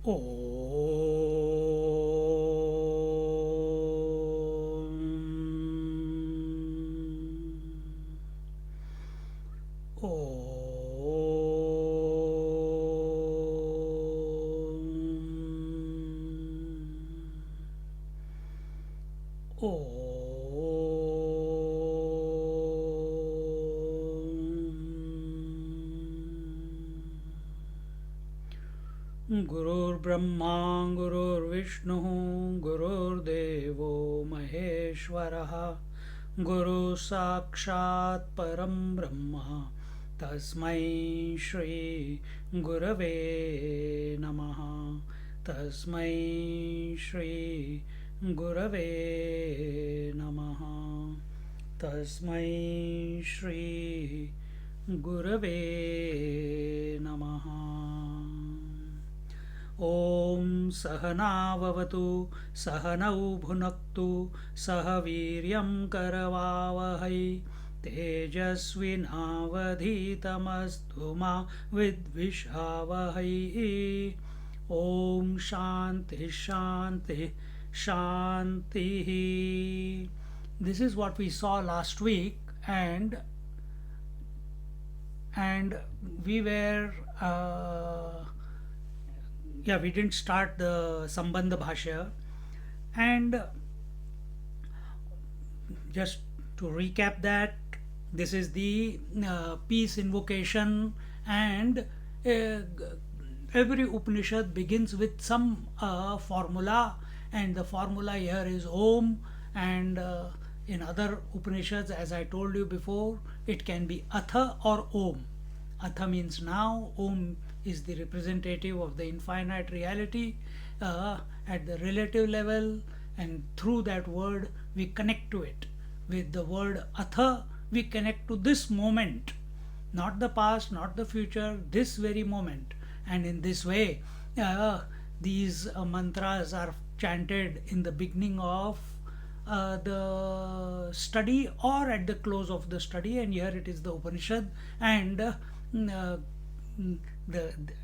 Om. Gurur Brahma Gurur Vishnu Gurur Devo Maheshwaraha Guru Sakshat Param Brahma Tasmai Shri Gurave Namaha Tasmai Shri Gurave Namaha Tasmai Shri Gurave Namaha. Om Sahanavavatu Sahanau Bhunaktu Sahaviryam Karavavahai Tejasvinavadhitamastu ma Vidvishavahai. Om Shanti Shanti Shanti. This is what we saw last week, and we were we didn't start the Sambandha Bhashya. And just to recap that, this is the peace invocation, and every Upanishad begins with some formula, and the formula here is Om, and in other Upanishads, as I told you before, it can be Atha or Om. Atha means now, Om is the representative of the infinite reality at the relative level, and through that word we connect to it. With the word Atha, we connect to this moment, not the past, not the future, this very moment. And in this way, these mantras are chanted in the beginning of the study or at the close of the study, and here it is the Upanishad, and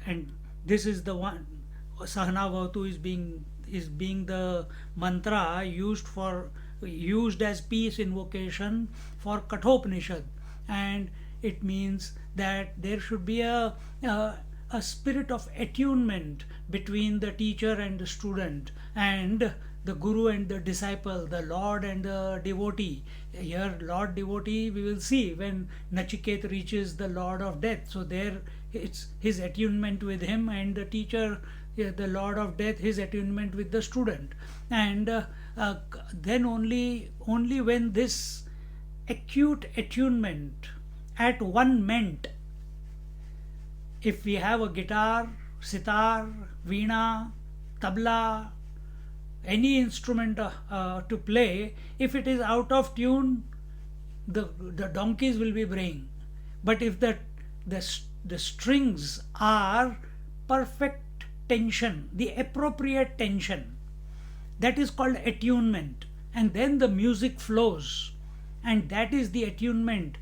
and this is the one. Sahanavavatu is being the mantra used as peace invocation for Kathopanishad, and it means that there should be a spirit of attunement between the teacher and the student, and the guru and the disciple, the Lord and the devotee. Here, Lord devotee, we will see when Nachiket reaches the Lord of Death. So there, it's his attunement with him, and the teacher, the Lord of Death, his attunement with the student. And then only when this acute attunement at one ment, if we have a guitar, sitar, veena, tabla, any instrument to play, if it is out of tune, the donkeys will be braying. But if the strings are perfect tension, the appropriate tension, that is called attunement, and then the music flows, and that is the attunement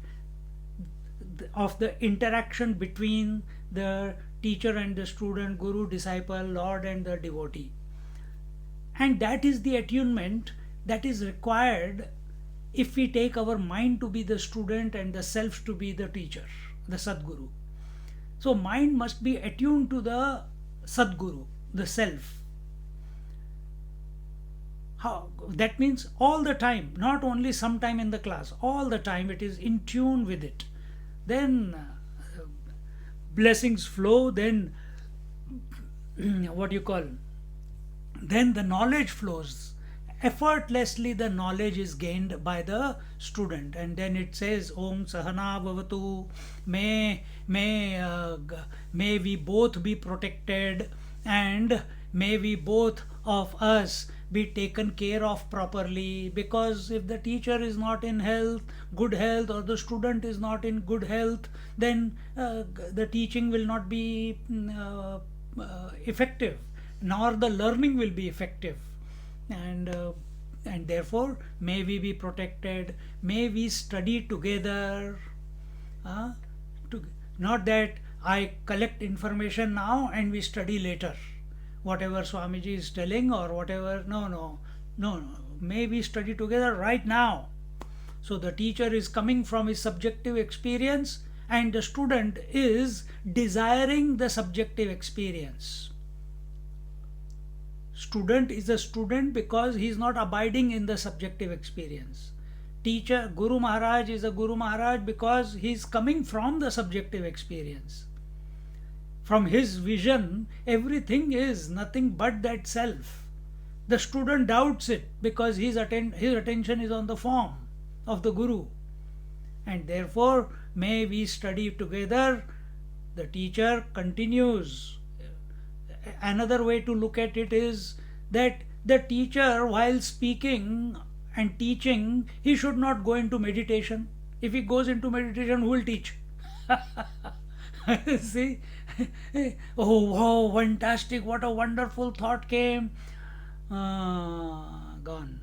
of the interaction between the teacher and the student, guru, disciple, Lord and the devotee. And that is the attunement that is required if we take our mind to be the student and the self to be the teacher, the Sadguru. So mind must be attuned to the Sadguru, the self. How? That means all the time, not only sometime in the class, all the time it is in tune with it. Then blessings flow, then then the knowledge flows. Effortlessly the knowledge is gained by the student, and then it says Om Sahana Bhavatu, may we both be protected, and may we both of us be taken care of properly, because if the teacher is not in good health, or the student is not in good health, then the teaching will not be effective, nor the learning will be effective. And therefore, may we be protected, may we study together. Not that I collect information now and we study later. whatever Swamiji is telling or whatever. No, no, no, no. May we study together right now. So the teacher is coming from his subjective experience and the student is desiring the subjective experience. Student is a student because he is not abiding in the subjective experience. Teacher, Guru Maharaj is a Guru Maharaj because he is coming from the subjective experience. From his vision, everything is nothing but that self. The student doubts it because his attention is on the form of the Guru. And therefore, may we study together. The teacher continues. Another way to look at it is that the teacher, while speaking and teaching, he should not go into meditation. If he goes into meditation, who will teach? See? Oh, wow, fantastic, what a wonderful thought came. Gone.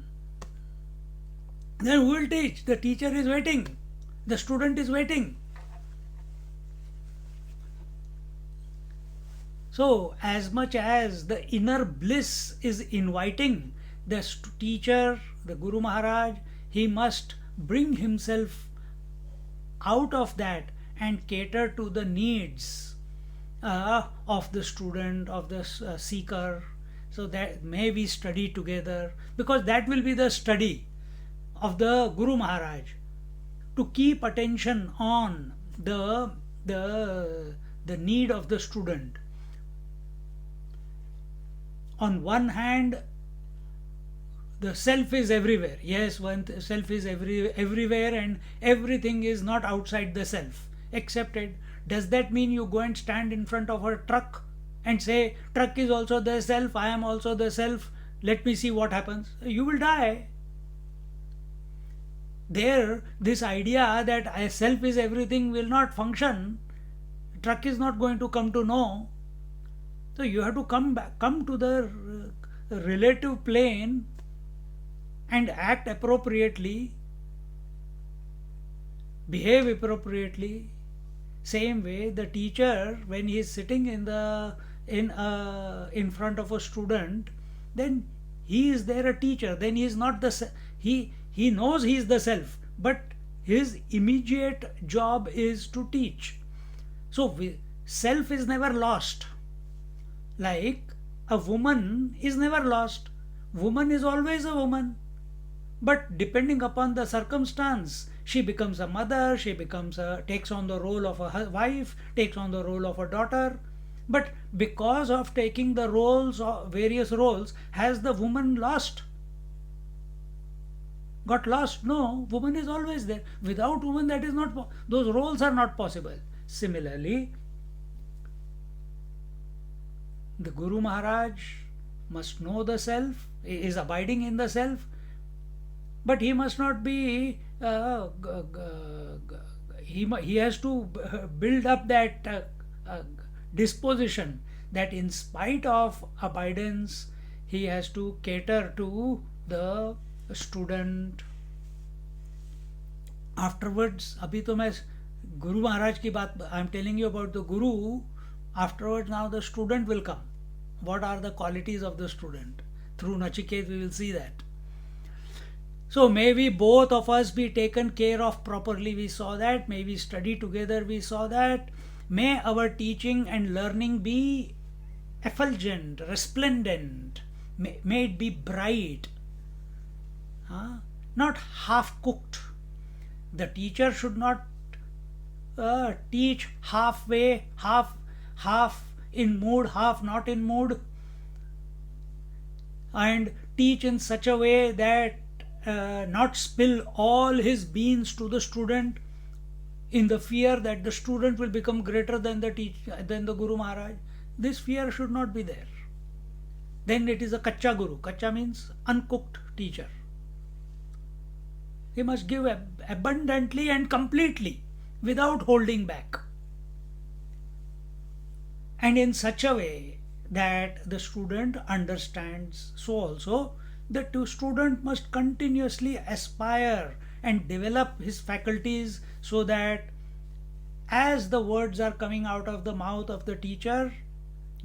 Then who will teach? The teacher is waiting. The student is waiting. So, as much as the inner bliss is inviting, the teacher, the Guru Maharaj, he must bring himself out of that and cater to the needs of the student, of the seeker. So that may we study together, because that will be the study of the Guru Maharaj, to keep attention on the need of the student. On one hand, the self is everywhere. Yes, one self is everywhere and everything is not outside the self. Accepted. Does that mean you go and stand in front of a truck and say, truck is also the self, I am also the self, let me see what happens? You will die. There, this idea that self is everything will not function. Truck is not going to come to know. So you have to come to the relative plane and act appropriately, behave appropriately. Same way, the teacher, when he is sitting in front of a student, then he is there a teacher. Then he is not he knows he is the self, but his immediate job is to teach. So self is never lost. Like a woman is never lost. Woman is always a woman. But depending upon the circumstance, she becomes a mother, she takes on the role of a wife, takes on the role of a daughter. But because of taking the roles, various roles, has the woman lost? Got lost? No, woman is always there. Without woman, that is not, those roles are not possible. Similarly, the Guru Maharaj must know the self, is abiding in the self, but he must not be, he has to build up that disposition that in spite of abidance, he has to cater to the student. Afterwards, अभी तो मैं Guru Maharaj की बात, I am telling you about the Guru. Afterwards, now the student will come. What are the qualities of the student? Through Nachiket, we will see that. So may we both of us be taken care of properly, we saw that. May we study together, we saw that. May our teaching and learning be effulgent, resplendent. May it be bright, not half-cooked. The teacher should not teach halfway, half in mood, half not in mood, and teach in such a way that not spill all his beans to the student in the fear that the student will become greater than the Guru Maharaj. This fear should not be there. Then it is a Kacha Guru. Kacha means uncooked teacher. He must give abundantly and completely without holding back, and in such a way that the student understands. So also the student must continuously aspire and develop his faculties so that as the words are coming out of the mouth of the teacher,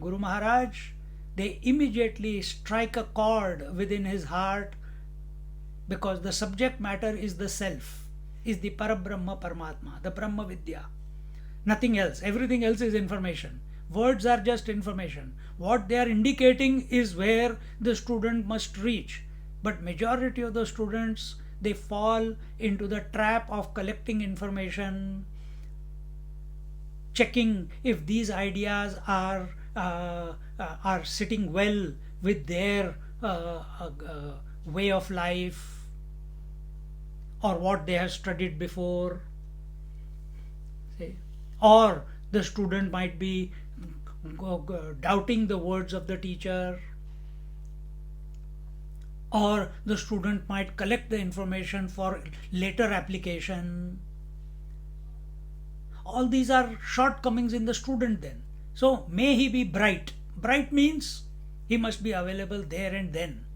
Guru Maharaj, they immediately strike a chord within his heart, because the subject matter is the self, is the Parabrahma Paramatma, the Brahma Vidya. Nothing else. Everything else is information. Words are just information. What they are indicating is where the student must reach. But majority of the students, they fall into the trap of collecting information, checking if these ideas are sitting well with their way of life, or what they have studied before. See? Or the student might be doubting the words of the teacher, or the student might collect the information for later application. All these are shortcomings in the student then. So may he be bright. Bright means he must be available there and then.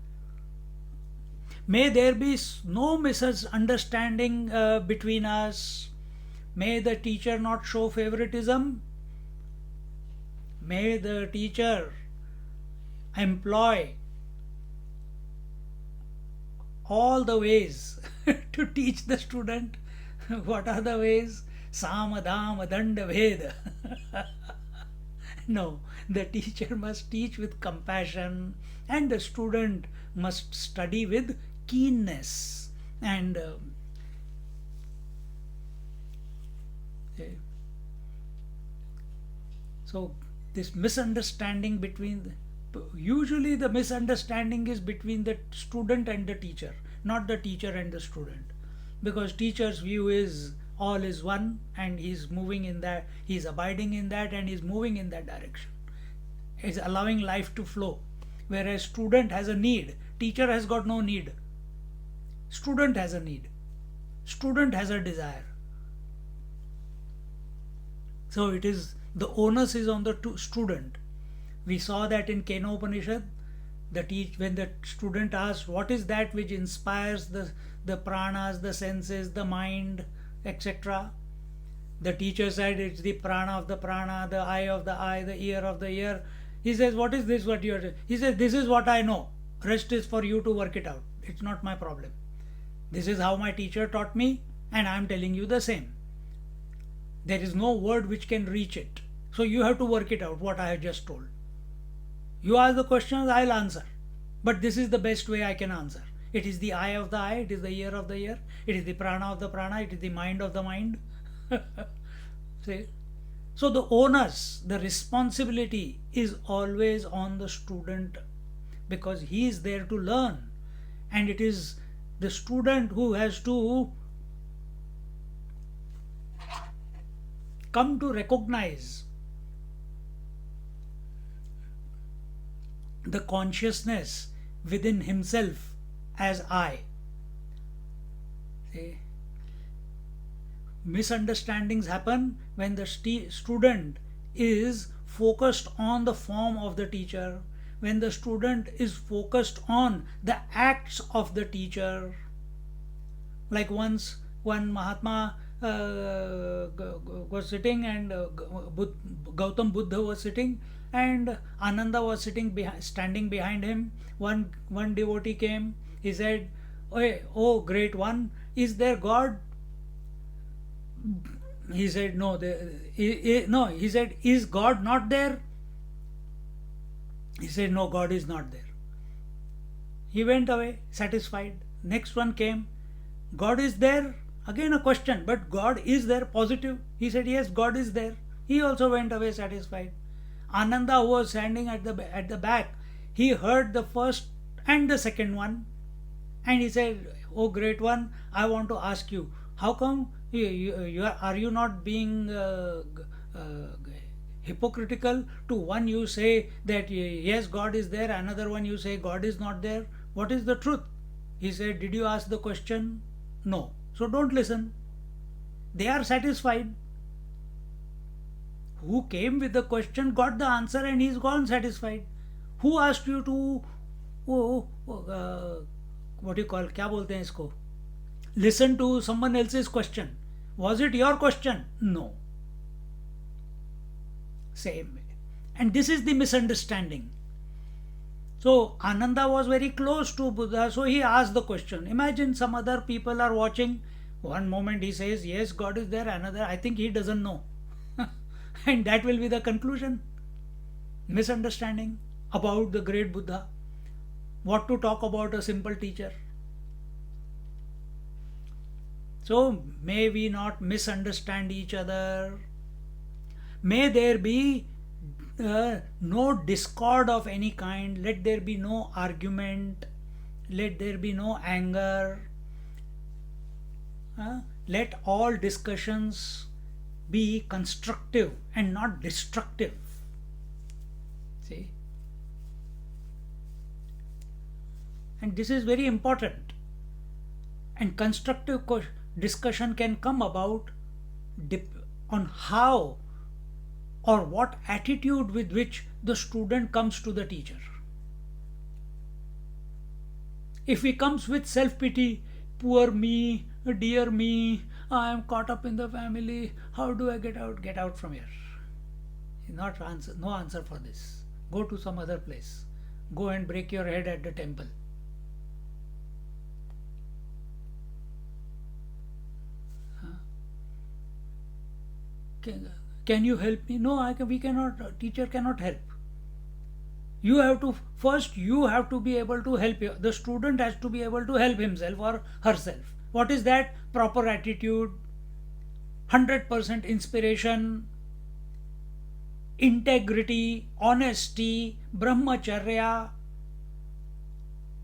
May there be no misunderstanding between us. May the teacher not show favoritism. May the teacher employ all the ways to teach the student. What are the ways? Samadhama Danda Veda. No, the teacher must teach with compassion, and the student must study with keenness. And so this misunderstanding usually the misunderstanding is between the student and the teacher, not the teacher and the student, because teacher's view is all is one, and he's moving in that, he's abiding in that, and he's moving in that direction, he's allowing life to flow. Whereas student has a need, teacher has got no need. Student has a need, student has a desire. So it is, the onus is on the student. We saw that in Kena Upanishad, when the student asked what is that which inspires the pranas, the senses, the mind, etc. The teacher said it's the prana of the prana, the eye of the eye, the ear of the ear. He says, what is this what you are saying? He says, this is what I know. Rest is for you to work it out. It's not my problem. This is how my teacher taught me, and I am telling you the same. There is no word which can reach it. So you have to work it out, what I have just told. You ask the questions, I'll answer. But this is the best way I can answer. It is the eye of the eye, it is the ear of the ear, it is the prana of the prana, it is the mind of the mind. See? So the onus, the responsibility is always on the student, because he is there to learn. And it is the student who has to come to recognize the consciousness within himself as I. See? Misunderstandings happen when the student is focused on the form of the teacher, when the student is focused on the acts of the teacher. Like once one Mahatma was sitting, and Gautam Buddha was sitting, and Ananda was standing behind him. One devotee came. He said, "Oh great one, is there God?" He said, "No." No. He said, "Is God not there?" He said, "No, God is not there." He went away satisfied. Next one came. "God is there?" Again a question, but God is there, positive. He said, "Yes, God is there." He also went away satisfied. Ananda, who was standing at the back, he heard the first and the second one, and he said, "Oh great one, I want to ask you, how come are you not being hypocritical? To one you say that yes, God is there, another one you say God is not there. What is the truth?" He said, "Did you ask the question? No. So don't listen." They are satisfied. Who came with the question got the answer, and he's gone satisfied. Who asked you to what do you call, क्या बोलते हैं इसको, listen to someone else's question? Was it your question? No. Same way. And this is the misunderstanding. So Ananda was very close to Buddha, so he asked the question. Imagine some other people are watching. One moment he says, yes, God is there, another, I think he doesn't know. And that will be the conclusion. Misunderstanding about the great Buddha. What to talk about a simple teacher. So may we not misunderstand each other. May there be no discord of any kind. Let there be no argument. Let there be no anger. Let all discussions be constructive and not destructive. See? And this is very important. And constructive discussion can come about on how or what attitude with which the student comes to the teacher. If he comes with self-pity, poor me, dear me, I am caught up in the family, how do I get out? Get out from here. Not answer, no answer for this. Go to some other place. Go and break your head at the temple. Can you help me? No, we cannot. Teacher cannot help. You have to first. You have to be able to help. The student has to be able to help himself or herself. What is that? Proper attitude, 100% inspiration, integrity, honesty, brahmacharya,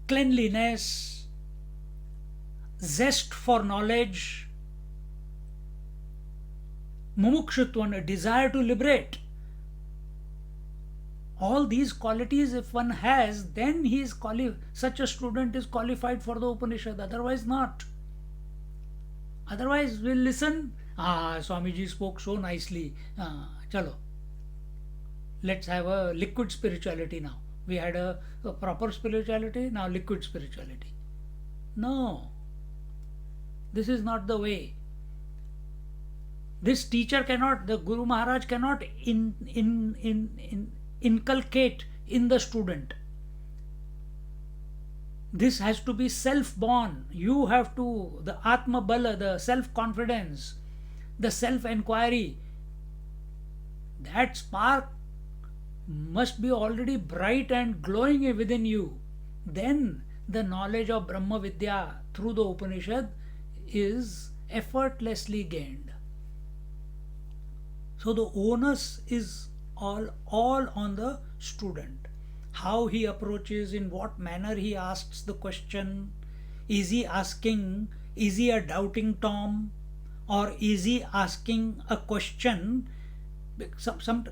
cleanliness, zest for knowledge, mumukshutva, a desire to liberate. All these qualities if one has, then he is such a student is qualified for the Upanishad, otherwise not. Otherwise we'll listen, Swamiji spoke so nicely, chalo, let's have a liquid spirituality now. We had a proper spirituality, now liquid spirituality. No, this is not the way. This teacher cannot, the Guru Maharaj cannot inculcate in the student. This has to be self-born. You have to, the Atma Bala, the self-confidence, the self-enquiry, that spark must be already bright and glowing within you. Then the knowledge of Brahma Vidya through the Upanishad is effortlessly gained. So the onus is all on the student. How he approaches, in what manner he asks the question. Is he a doubting Tom, or is he asking a question?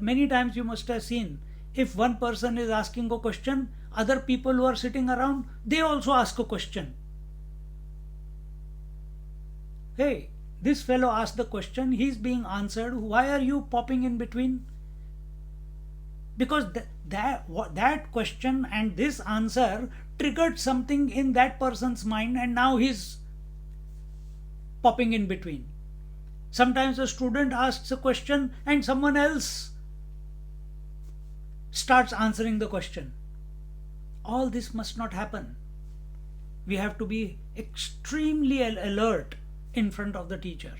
Many times you must have seen, if one person is asking a question, other people who are sitting around, they also ask a question. Hey, this fellow asked the question, he is being answered, why are you popping in between? Because that question and this answer triggered something in that person's mind, and now he's popping in between. Sometimes a student asks a question and someone else starts answering the question. All this must not happen. We have to be extremely alert in front of the teacher.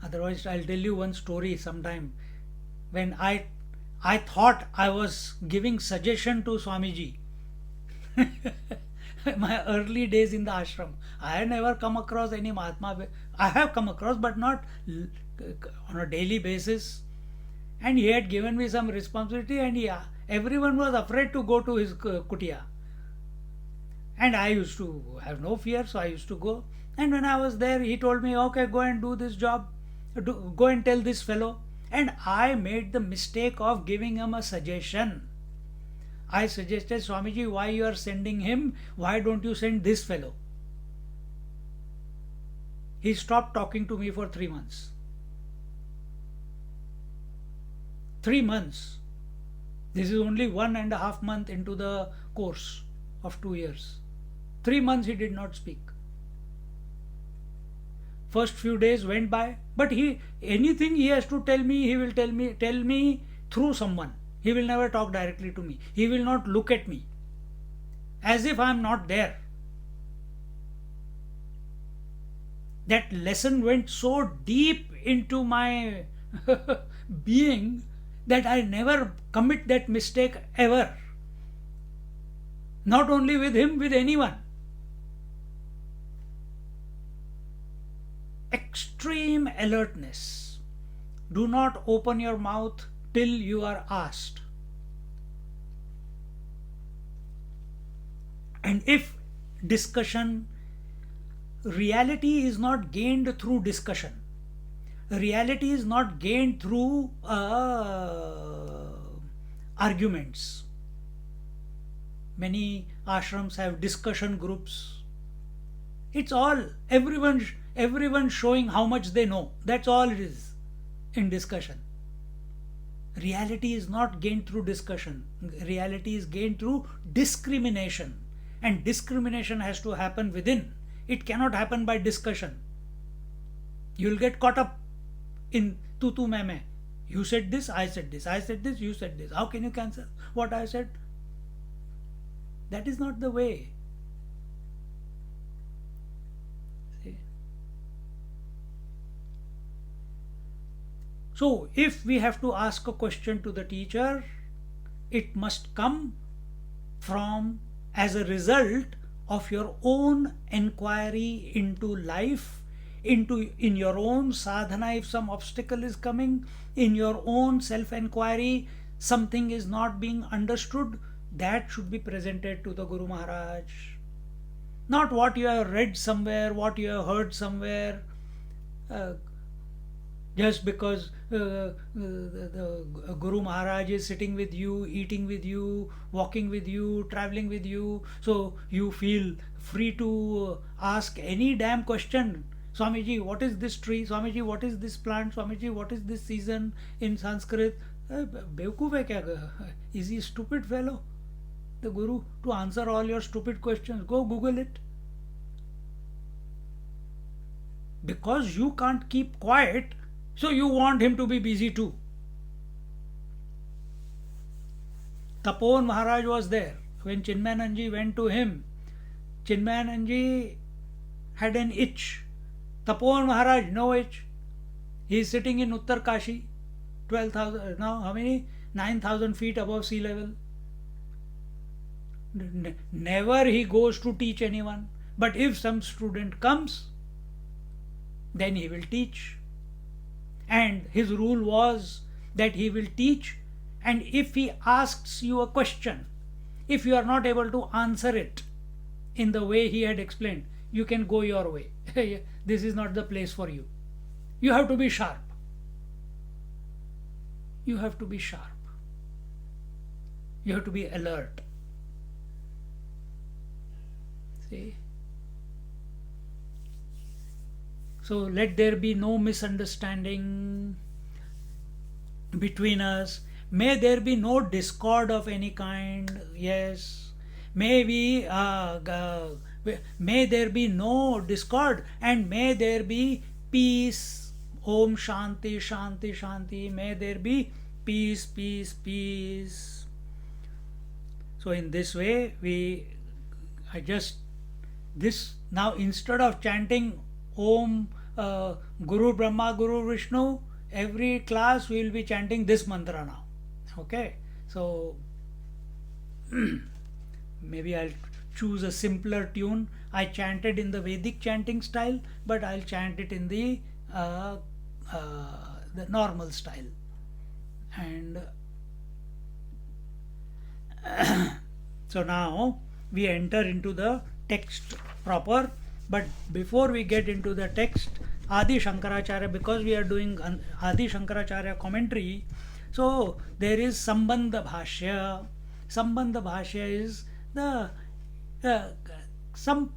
Otherwise, I'll tell you one story sometime. When I thought I was giving suggestion to Swamiji, my early days in the ashram, I had never come across any Mahatma. I have come across, but not on a daily basis. And he had given me some responsibility, and everyone was afraid to go to his kutia. And I used to have no fear, so I used to go. And when I was there, he told me, okay, go and do this job. Go and tell this fellow. And I made the mistake of giving him a suggestion. I suggested, Swamiji, why you are sending him? Why don't you send this fellow? He stopped talking to me for 3 months. 3 months. This is only 1.5 months into the course of 2 years. 3 months he did not speak. First few days went by, but anything he has to tell me, he will tell me through someone. He will never talk directly to me. He will not look at me as if I am not there. That lesson went so deep into my being that I never commit that mistake ever. Not only with him, with anyone. Extreme alertness. Do not open your mouth till you are asked. And if discussion, reality is not gained through discussion. Reality is not gained through arguments. Many ashrams have discussion groups. It's all, everyone showing how much they know. That's all it is in discussion. Reality is not gained through discussion. Reality is gained through discrimination. And discrimination has to happen within. It cannot happen by discussion. You'll get caught up in tu me. You said this, I said this. I said this, you said this. How can you cancel what I said? That is not the way. See? So, if we have to ask a question to the teacher, it must come from, as a result of your own inquiry into life, in your own sadhana. If some obstacle is coming, in your own self-inquiry, something is not being understood, that should be presented to the Guru Maharaj. Not what you have read somewhere, what you have heard somewhere, just because the Guru Maharaj is sitting with you, eating with you, walking with you, traveling with you, so you feel free to ask any damn question. Swamiji, what is this tree? Swamiji, what is this plant? Swamiji, what is this season in Sanskrit? Bewkoof hai kya? Is he a stupid fellow, the Guru, to answer all your stupid questions? Go Google it. Because you can't keep quiet, so you want him to be busy too. Tapovan Maharaj was there. When Chinmayananji went to him, Chinmayananji had an itch. Tapovan Maharaj, no itch. He is sitting in Uttar Kashi, 12,000, now how many? 9,000 feet above sea level. Never he goes to teach anyone. But if some student comes, then he will teach. And his rule was that he will teach, and if he asks you a question, if you are not able to answer it in the way he had explained, you can go your way. This is not the place for you. You have to be sharp. You have to be sharp. You have to be alert. See? So let there be no misunderstanding between us. May there be no discord of any kind. Yes. May there be no discord, and may there be peace. Om Shanti, Shanti, Shanti. May there be peace, peace, peace. So in this way, now instead of chanting Om Guru Brahma, Guru Vishnu, every class we will be chanting this mantra now. Okay, so maybe I'll choose a simpler tune. I chanted in the Vedic chanting style, but I'll chant it in the normal style. And so now we enter into the text proper. But before we get into the text, Adi Shankaracharya, because we are doing Adi Shankaracharya commentary, so there is Sambandha Bhashya. Sambandha Bhashya is the Sambandha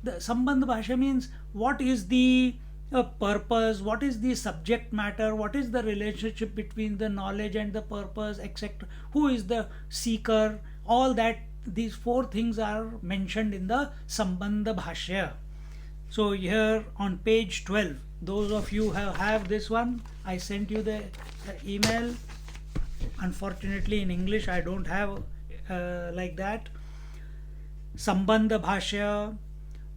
Bhashya means what is the purpose, what is the subject matter, what is the relationship between the knowledge and the purpose, etc. Who is the seeker? All that, these four things are mentioned in the Sambandha Bhashya. So here on page 12, those of you who have this one, I sent you the email. Unfortunately in English I don't have like that. Sambandha Bhashya.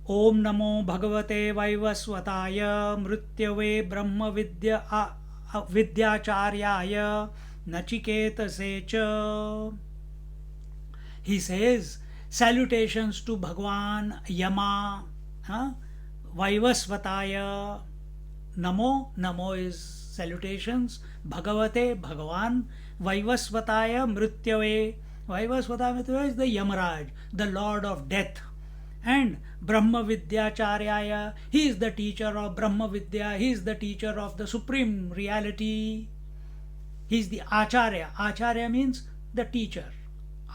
Om Namo Bhagavate Vaivaswataya Mrityave Brahma Vidyacharyaya Nachiketase cha. He says, salutations to Bhagwan Yama, Vaivasvataya. Namo, Namo is salutations. Bhagavate, Bhagavan. Vaivasvataya Mrityave. Vaivasvataya is the Yamaraj, the Lord of Death. And Brahma Vidyacharyaya, he is the teacher of Brahma Vidya, he is the teacher of the Supreme Reality. He is the Acharya. Acharya means the teacher.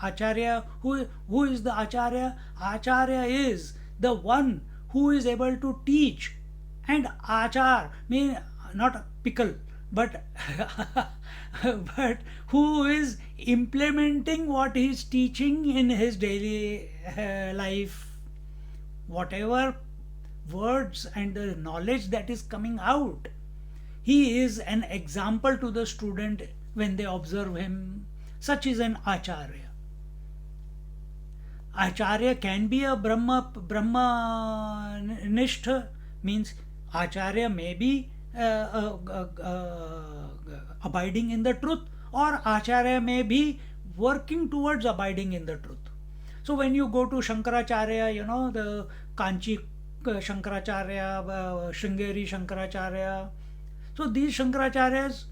Acharya, who is the Acharya? Acharya is the one who is able to teach. And Achar means not a pickle, but but who is implementing what he is teaching in his daily life. Whatever words and the knowledge that is coming out, he is an example to the student when they observe him. Such is an Acharya. Acharya can be a Brahma Nishtha, means Acharya may be abiding in the truth, or Acharya may be working towards abiding in the truth. So when you go to Shankaracharya, the Kanchi Shankaracharya, Sringeri Shankaracharya. So these Shankaracharyas,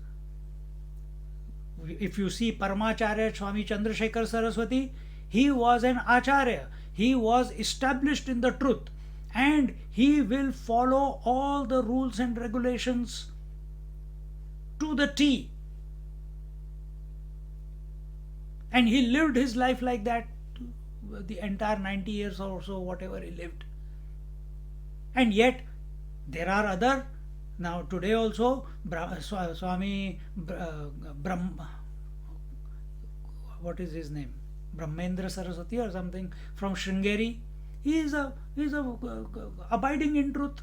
if you see Paramacharya Swami Chandrasekhar Saraswati, he was an Acharya. He was established in the truth, and he will follow all the rules and regulations to the T. And he lived his life like that, the entire 90 years or so, whatever he lived. And yet there are other, now today also Swami what is his name, Brahmendra Saraswati or something, from Sringeri. He is abiding in truth,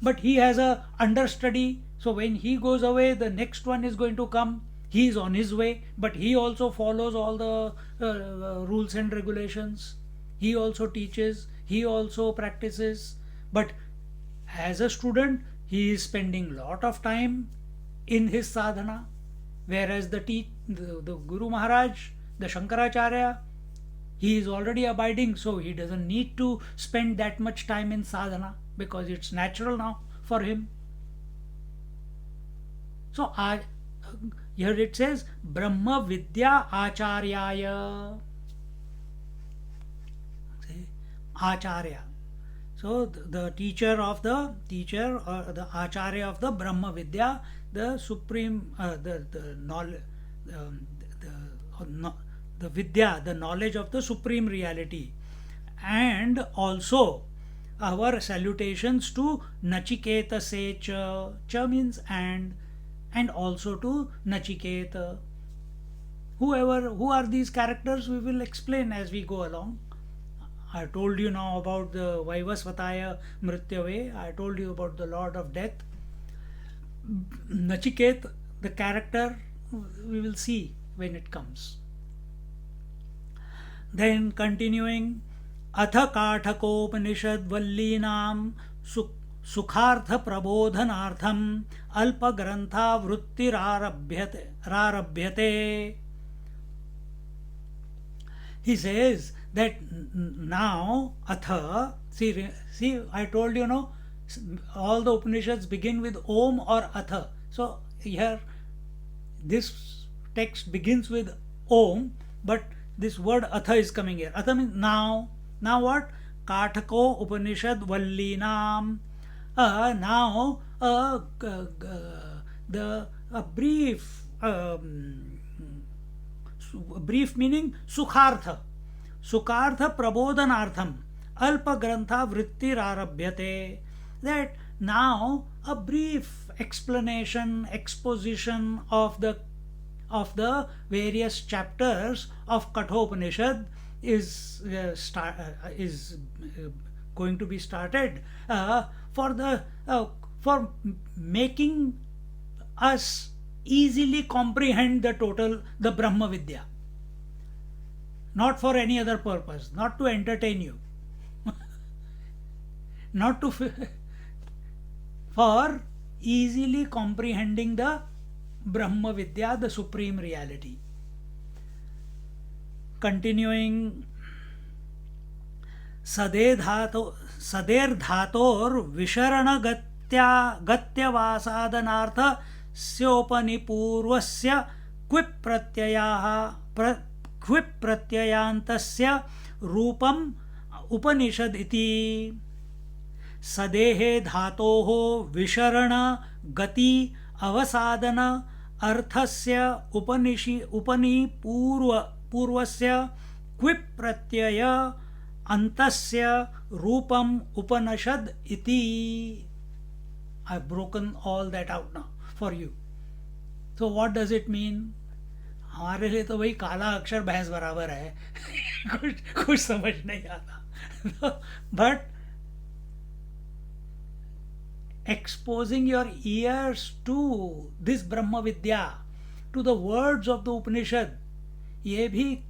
but he has a understudy. So when he goes away, the next one is going to come. He is on his way, but he also follows all the rules and regulations. He also teaches, he also practices. But as a student, he is spending lot of time in his sadhana, whereas the Guru Maharaj, the Shankaracharya, he is already abiding, so he doesn't need to spend that much time in sadhana because it's natural now for him. So here it says Brahma Vidya Acharyaya. Acharya. So the teacher or the Acharya of the Brahma Vidya, the supreme, the Vidya, the knowledge of the supreme reality. And also our salutations to Nachiketa se cha. Cha means and also to Nachiketa. Who are these characters, we will explain as we go along. I told you now about the Vaivasvataya Mrityave. I told you about the Lord of Death. Nachiket, the character, we will see when it comes. Then continuing, Atha Kathakopanishad Vallinam Sukhartha Prabodhanartham Alpa Grantha Vrutti Rarabhyate. He says that now Atha, see, I told you, all the Upanishads begin with Om or Atha. So here this text begins with Om, but this word Atha is coming here. Atha means now. Now what? Kathako Upanishad Vallinam. Now a brief meaning Sukhartha. Sukhartha Prabodhanartham Alpa Grantha Vritti Rarabhyate. That now a brief exposition of the various chapters of Katha Upanishad is going to be started for the for making us easily comprehend the Brahma Vidya, not for any other purpose, not to entertain you, not to for easily comprehending the Brahma Vidya, the supreme reality. Continuing, सदेर धातोर विशरण गत्यवासादनार्थ स्योपनिपूर्वस्य क्विप् प्रत्ययान्तस्य रूपम उपनिषद इति. सदेहे धातोः विशरण गति अवसादन अर्थस्य उपनिपूर्वस्य क्विप् प्रत्यय अंतस्य रूपम उपनिषद इति. I've broken all that out now for you. So what does it mean? हमारे लिए तो वही काला अक्षर भैंस बराबर है. कुछ समझ नहीं आता. But exposing your ears to this Brahma Vidya, to the words of the Upanishad, ये भी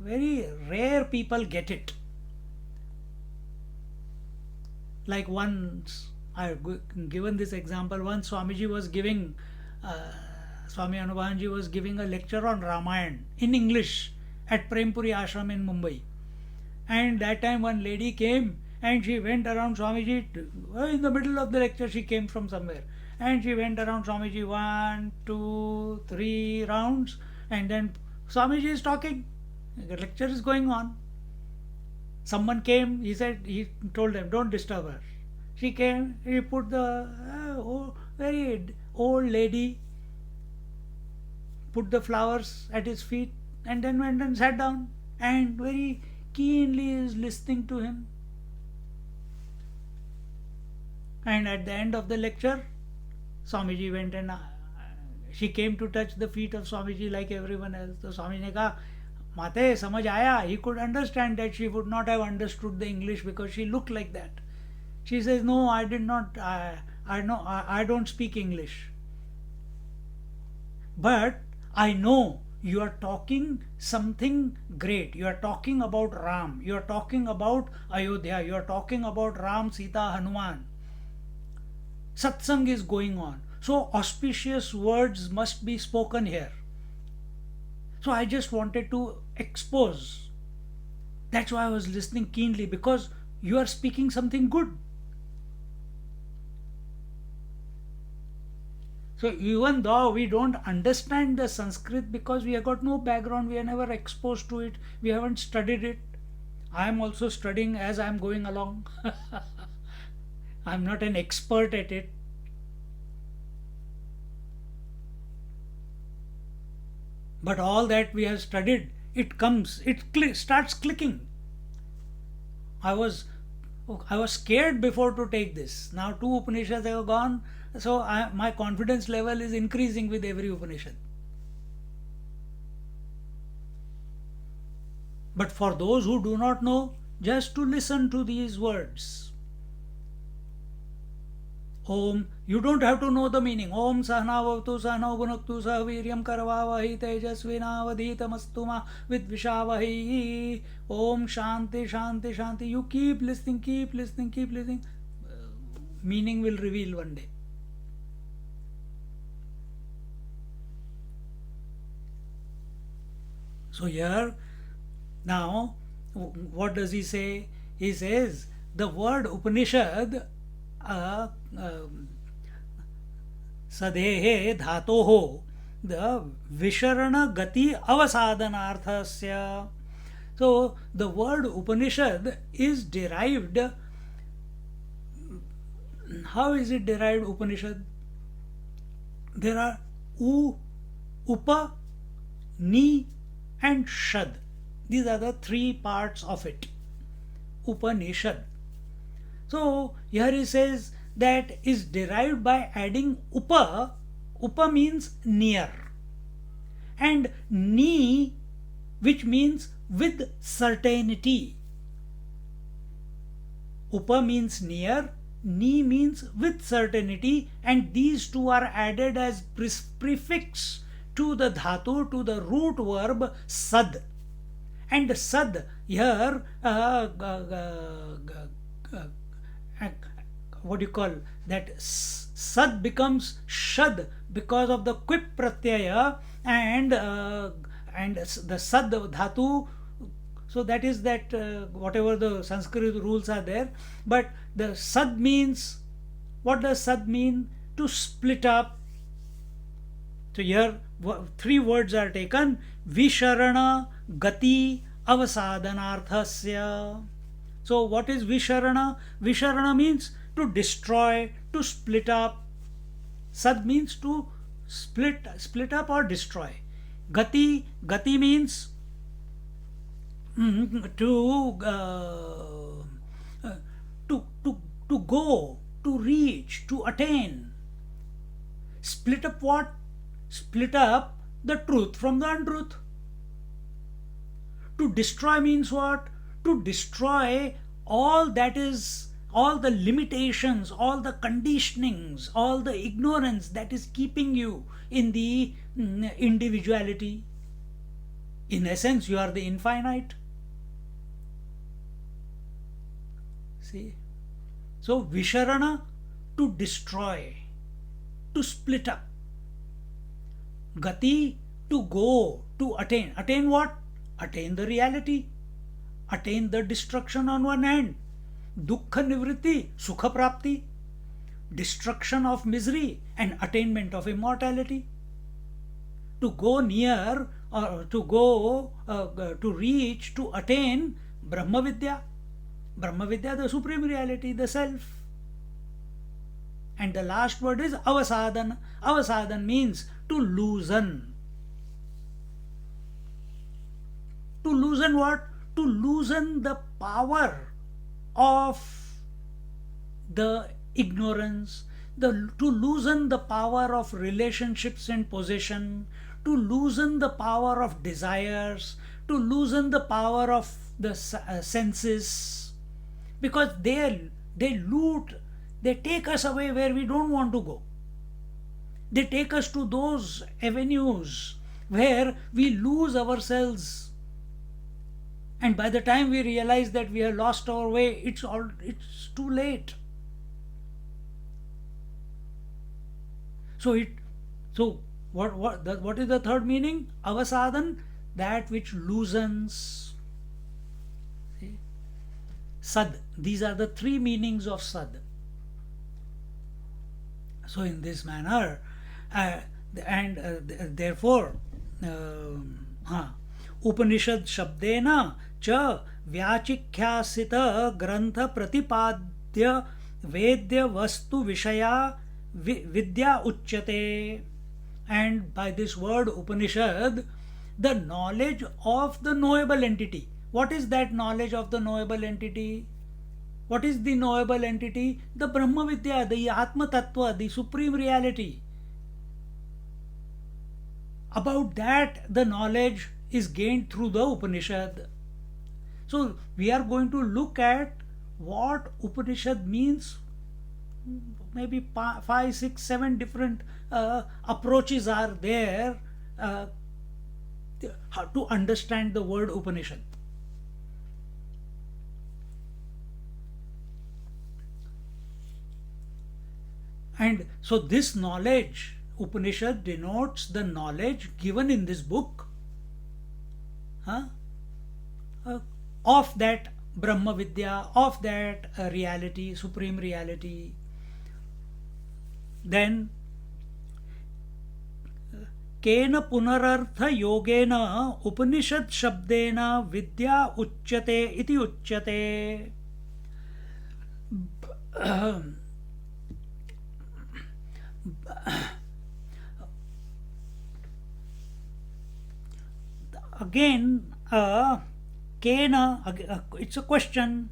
very rare people get it. Like once, I've given this example, once Swamiji was giving, Swami Anubanji was giving a lecture on Ramayana in English at Prempuri Ashram in Mumbai. And that time one lady came and she went around Swamiji, in the middle of the lecture she came from somewhere. And she went around Swamiji 1, 2, 3 rounds, and then Swamiji is talking. The lecture is going on. Someone came, he told them, don't disturb her. She came, he put the very old lady, put the flowers at his feet, and then went and sat down and very keenly is listening to him. And at the end of the lecture, Swamiji went and she came to touch the feet of Swamiji like everyone else. So Swamiji ne kaha, Mate, samajh aaya. He could understand that she would not have understood the English because she looked like that. She says, no, I did not, I don't speak English. But I know you are talking something great. You are talking about Ram. You are talking about Ayodhya. You are talking about Ram, Sita, Hanuman. Satsang is going on. So auspicious words must be spoken here. So I just wanted to expose. That's why I was listening keenly, because you are speaking something good. So even though we don't understand the Sanskrit because we have got no background, we are never exposed to it, we haven't studied it. I am also studying as I am going along. I am not an expert at it. But all that we have studied, it starts clicking. I was scared before to take this. Now 2 Upanishads have gone, so my confidence level is increasing with every Upanishad. But for those who do not know, just to listen to these words. Om, you don't have to know the meaning. Om sahna vavtu sahna bhunaktu sah viryam karavavahi tejasvinavadhitamastu ma vidvishavahi. Om shanti shanti shanti. You keep listening, keep listening, keep listening. Meaning will reveal one day. So here, now, what does he say? He says the word Upanishad, sadehe dhatoho, the visharana gati avasadanarthasya. So the word Upanishad is derived. How is it derived, Upanishad? There are upa, ni and shad. These are the 3 parts of it. Upanishad. So here he says that is derived by adding upa. Upa means near. And ni, which means with certainty. Upa means near, ni means with certainty, and these two are added as prefix to the dhatu, to the root verb sad. And sad here, what do you call that? Sad becomes shad because of the quip pratyaya, and the sad dhatu. So that is that whatever the Sanskrit rules are there. But the sad means, what does sad mean? To split up. So here three words are taken: visharana, gati, avasadanarthasya. So what is visharana? Visharana means to destroy, to split up. Sad means to split up or destroy. Gati means to go, to reach, to attain. Split up what? Split up the truth from the untruth. To destroy means what? To destroy all that is, all the limitations, all the conditionings, all the ignorance that is keeping you in the individuality. In essence, you are the infinite. See? So, visharana, to destroy, to split up. Gati, to go, to attain. Attain what? Attain the reality. Attain the destruction on one hand. Dukkha nivritti, sukha prapti. Destruction of misery and attainment of immortality. To go near, or to go, to reach, to attain Brahma Vidya. Brahma Vidya, the supreme reality, the self. And the last word is avasadan. Avasadan means to loosen. To loosen what? To loosen the power of the ignorance, to loosen the power of relationships and possession, to loosen the power of desires, to loosen the power of the senses. Because they loot, they take us away where we don't want to go. They take us to those avenues where we lose ourselves. And by the time we realize that we have lost our way, it's too late. So what is the third meaning? Avasadan, that which loosens. See? Sad. These are the three meanings of sad. So in this manner, therefore, Upanishad shabdena cha vyachikhyasita grantha pratipadya vedya vastu vishaya vidya uchyate. And by this word Upanishad, the knowledge of the knowable entity. What is that knowledge of the knowable entity? What is the knowable entity? The Brahma Vidya, the Atma Tattva, the supreme reality. About that, the knowledge is gained through the Upanishad. So we are going to look at what Upanishad means. Maybe 5, 6, 7 different approaches are there to understand the word Upanishad. And so this knowledge, Upanishad, denotes the knowledge given in this book of that Brahma Vidya, of that reality, supreme reality. Then Kena punarartha yogena Upanishad shabdena vidya uchyate iti uchyate. Again, Kena, it's a question.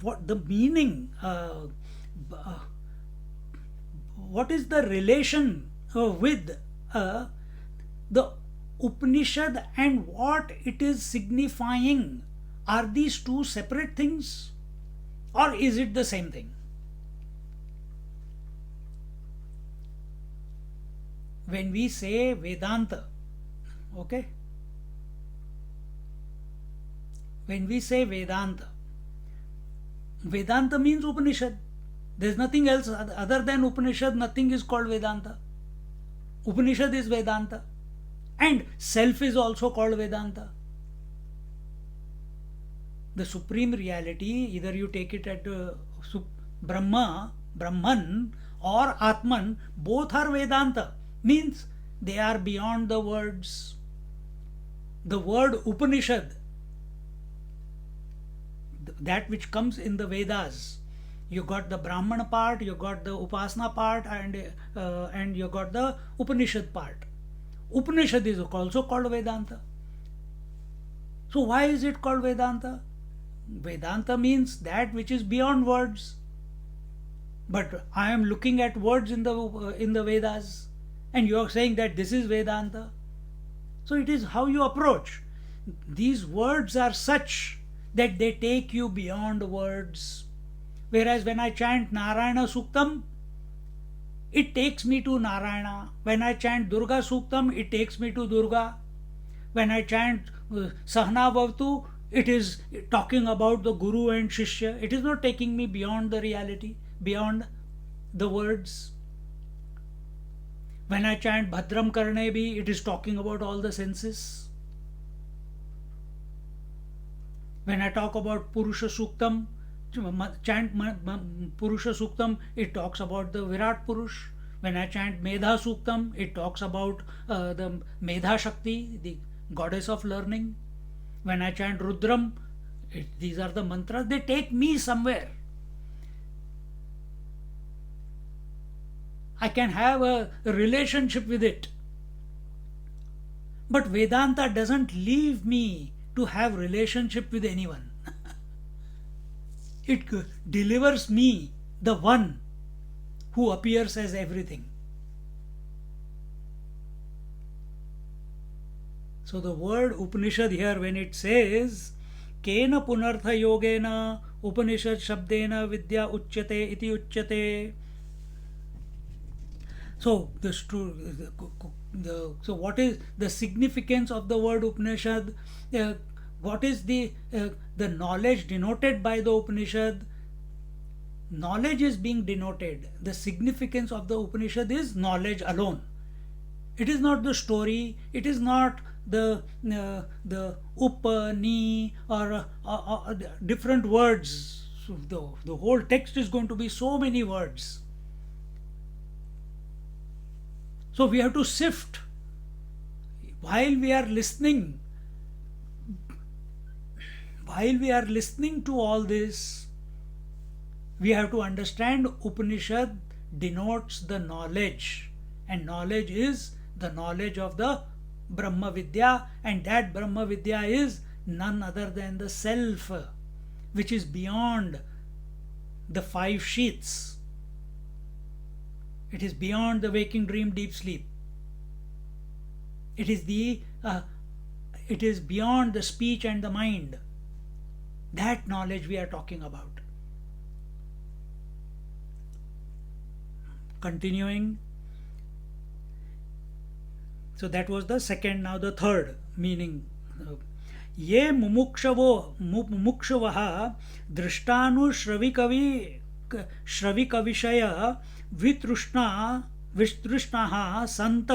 What the meaning? What is the relation with the Upanishad and what it is signifying, are these two separate things or is it the same thing? When we say Vedanta, okay, when we say Vedanta, Vedanta means Upanishad. There's nothing else other than Upanishad, nothing is called Vedanta. Upanishad is Vedanta. And self is also called Vedanta. The supreme reality, either you take it at Brahma, Brahman or Atman, both are Vedanta. Means they are beyond the words. The word Upanishad, that which comes in the Vedas, you got the Brahmana part, you got the Upasana part, and you got the Upanishad part. Upanishad is also called Vedanta. So why is it called Vedanta? Vedanta means that which is beyond words. But I am looking at words in the Vedas, and you are saying that this is Vedanta. So it is how you approach. These words are such that they take you beyond words. Whereas when I chant Narayana Suktam, it takes me to Narayana. When I chant Durga Suktam, it takes me to Durga. When I chant Sahana Bhavtu, it is talking about the Guru and Shishya. It is not taking me beyond the reality, beyond the words. When I chant Bhadram Karnebi, it is talking about all the senses. When I talk about Purusha Suktam, chant Purusha Suktam, it talks about the Virat Purush. When I chant Medha Suktam, it talks about the Medha Shakti, the goddess of learning. When I chant Rudram, these are the mantras, they take me somewhere. I can have a relationship with it. But Vedanta doesn't leave me to have relationship with anyone. It delivers me, the one who appears as everything. So the word Upanishad here, when it says Kena punartha yogena Upanishad shabdena vidya uchyate iti uchyate. So so what is the significance of the word Upanishad? What is the knowledge denoted by the Upanishad? Knowledge is being denoted. The significance of the Upanishad is knowledge alone. It is not the story. It is not the upani or different words. So the whole text is going to be so many words. So we have to sift while we are listening. While we are listening to all this, we have to understand Upanishad denotes the knowledge, and knowledge is the knowledge of the Brahma Vidya, and that Brahma Vidya is none other than the self, which is beyond the five sheaths. It is beyond the waking dream deep sleep. It is beyond the speech and the mind. That knowledge we are talking about. Continuing. So that was the second. Now the third meaning. Ye mumukshavaha drishtanu वितृष्णाः सन्त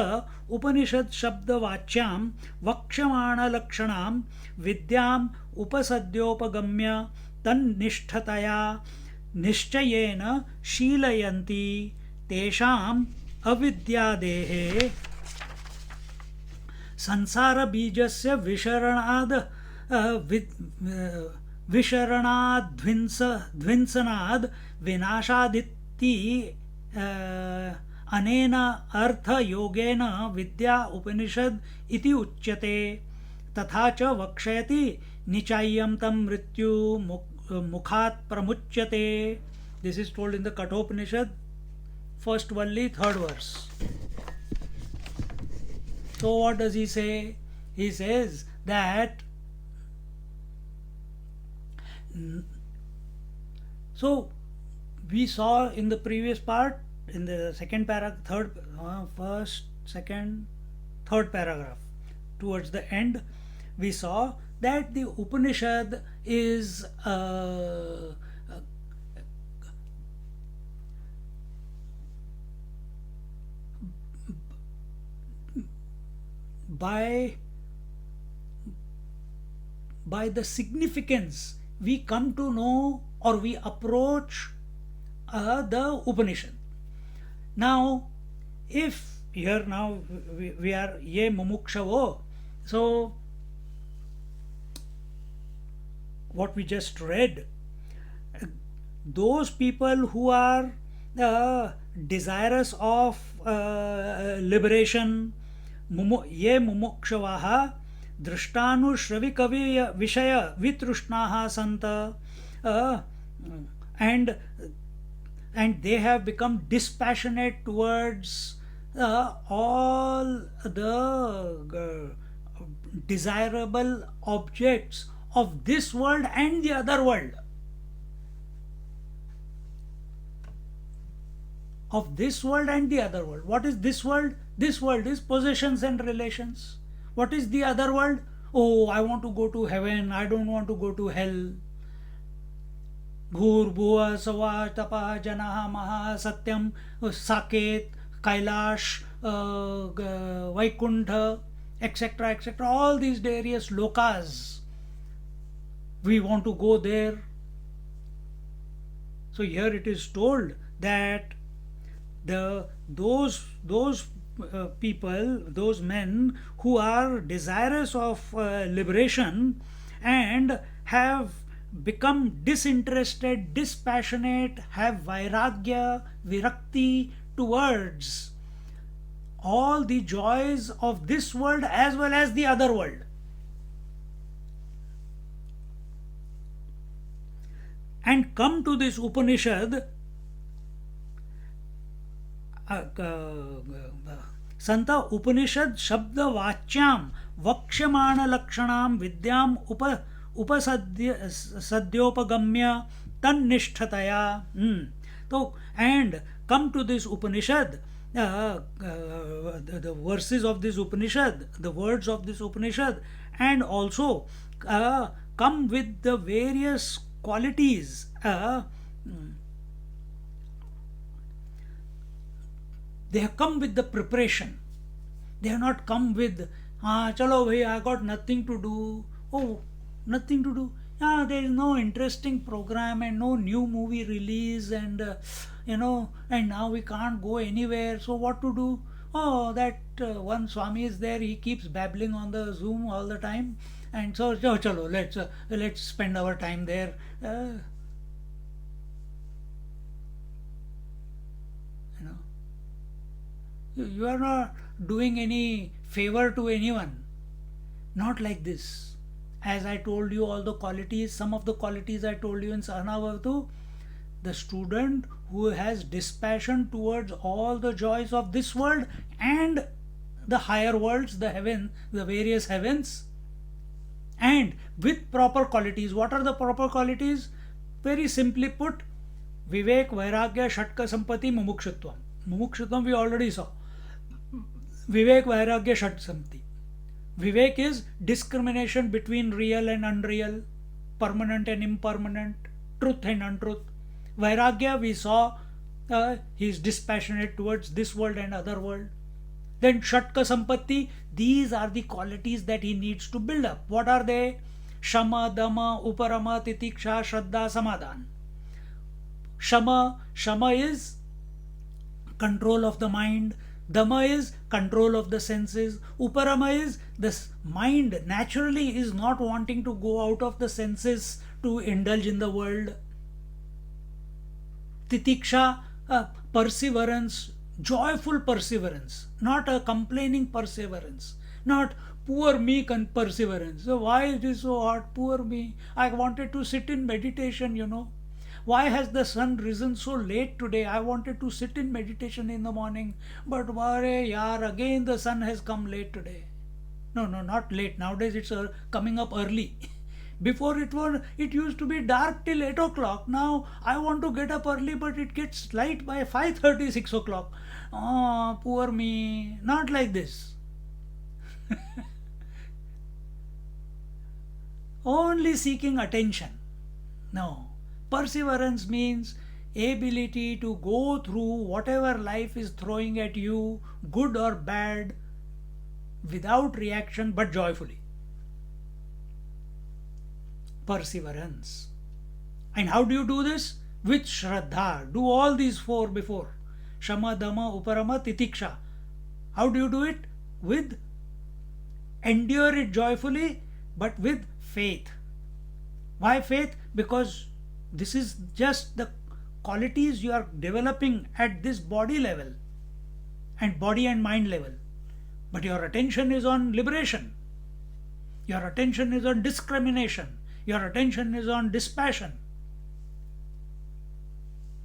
उपनिषद शब्द वाच्यां वक्ष्यमाण लक्षणां विद्याम् उपसद्योपगम्य तन्निष्ठतया निश्चयेन शीलयन्ति तेषाम् अविद्यादेहे संसार बीजस्य विशरणाद्ध्विंसनाद् विनाशादिति अनेन अर्थ योगेन विद्या उपनिषद इति उच्यते तथा च वक्ष्यति निचाय्यं तं मृत्यु मुखात् प्रमुच्यते. This is told in the Kathopanishad, first valli, third verse. So what does he say? He says that, so we saw in the previous part, in the second paragraph, first, second, third paragraph, towards the end, we saw that the Upanishad is by the significance we come to know or we approach the Upanishad. Now, if here now we are ye mumukshavo, so what we just read, those people who are desirous of liberation, ye mumukshavaha drishtanushravikavya vishaya vitrushnaha santa, and they have become dispassionate towards all the desirable objects of this world and the other world. Of this world and the other world. What is this world? This world is possessions and relations. What is the other world? Oh, I want to go to heaven, I don't want to go to hell. Bhur bhuva sava tapa janaha maha satyam saket kailash vaikuntha, etc., etc., all these various lokas, we want to go there. So here it is told that those people, those men who are desirous of liberation and have become disinterested, dispassionate, have vairagya, virakti towards all the joys of this world as well as the other world. And come to this Upanishad, Santa Upanishad Shabda Vachyam Vakshamana Lakshanam Vidyam Upasadyopagamya Tannishtataya. So, and come to this Upanishad, the verses of this Upanishad, the words of this Upanishad, and also come with the various qualities. They have come with the preparation. They have not come with, chalo bhai, I got nothing to do. Oh, nothing to do. There is no interesting program and no new movie release, and and now we can't go anywhere. So what to do? Oh, that one Swami is there. He keeps babbling on the Zoom all the time, and so chalo, let's spend our time there. You are not doing any favor to anyone. Not like this. As I told you, all the qualities, some of the qualities I told you in Sahanavatu, the student who has dispassion towards all the joys of this world and the higher worlds, the heaven, the various heavens, and with proper qualities. What are the proper qualities? Very simply put, Vivek, Vairagya, Shatka, Sampati, Mumukshutvam. Mumukshutvam we already saw. Vivek, Vairagya, Shat Sampati. Vivek is discrimination between real and unreal, permanent and impermanent, truth and untruth. Vairagya, we saw he is dispassionate towards this world and other world. Then Shatka Sampatti, these are the qualities that he needs to build up. What are they? Shama, Dama, Uparama, Titiksha, Shraddha, Samadhan. Shama is control of the mind. Dama is control of the senses. Uparama is this mind naturally is not wanting to go out of the senses to indulge in the world. Titiksha, perseverance, joyful perseverance, not a complaining perseverance, not poor me perseverance. So why it is so hard? Poor me. I wanted to sit in meditation, Why has the sun risen so late today? I wanted to sit in meditation in the morning, but ware yaar, again the sun has come late today. No, no, not late. Nowadays it's coming up early. Before it used to be dark till 8 o'clock. Now I want to get up early, but it gets light by 5:30, 6 o'clock. Oh, poor me. Not like this. Only seeking attention. No. Perseverance means ability to go through whatever life is throwing at you, good or bad, without reaction but joyfully. Perseverance. And how do you do this? With Shraddha. Do all these four before. Shama, Dama, Uparama, Titiksha. How do you do it? With endure it joyfully, but with faith. Why faith? Because this is just the qualities you are developing at this body level and body and mind level. But your attention is on liberation. Your attention is on discrimination. Your attention is on dispassion.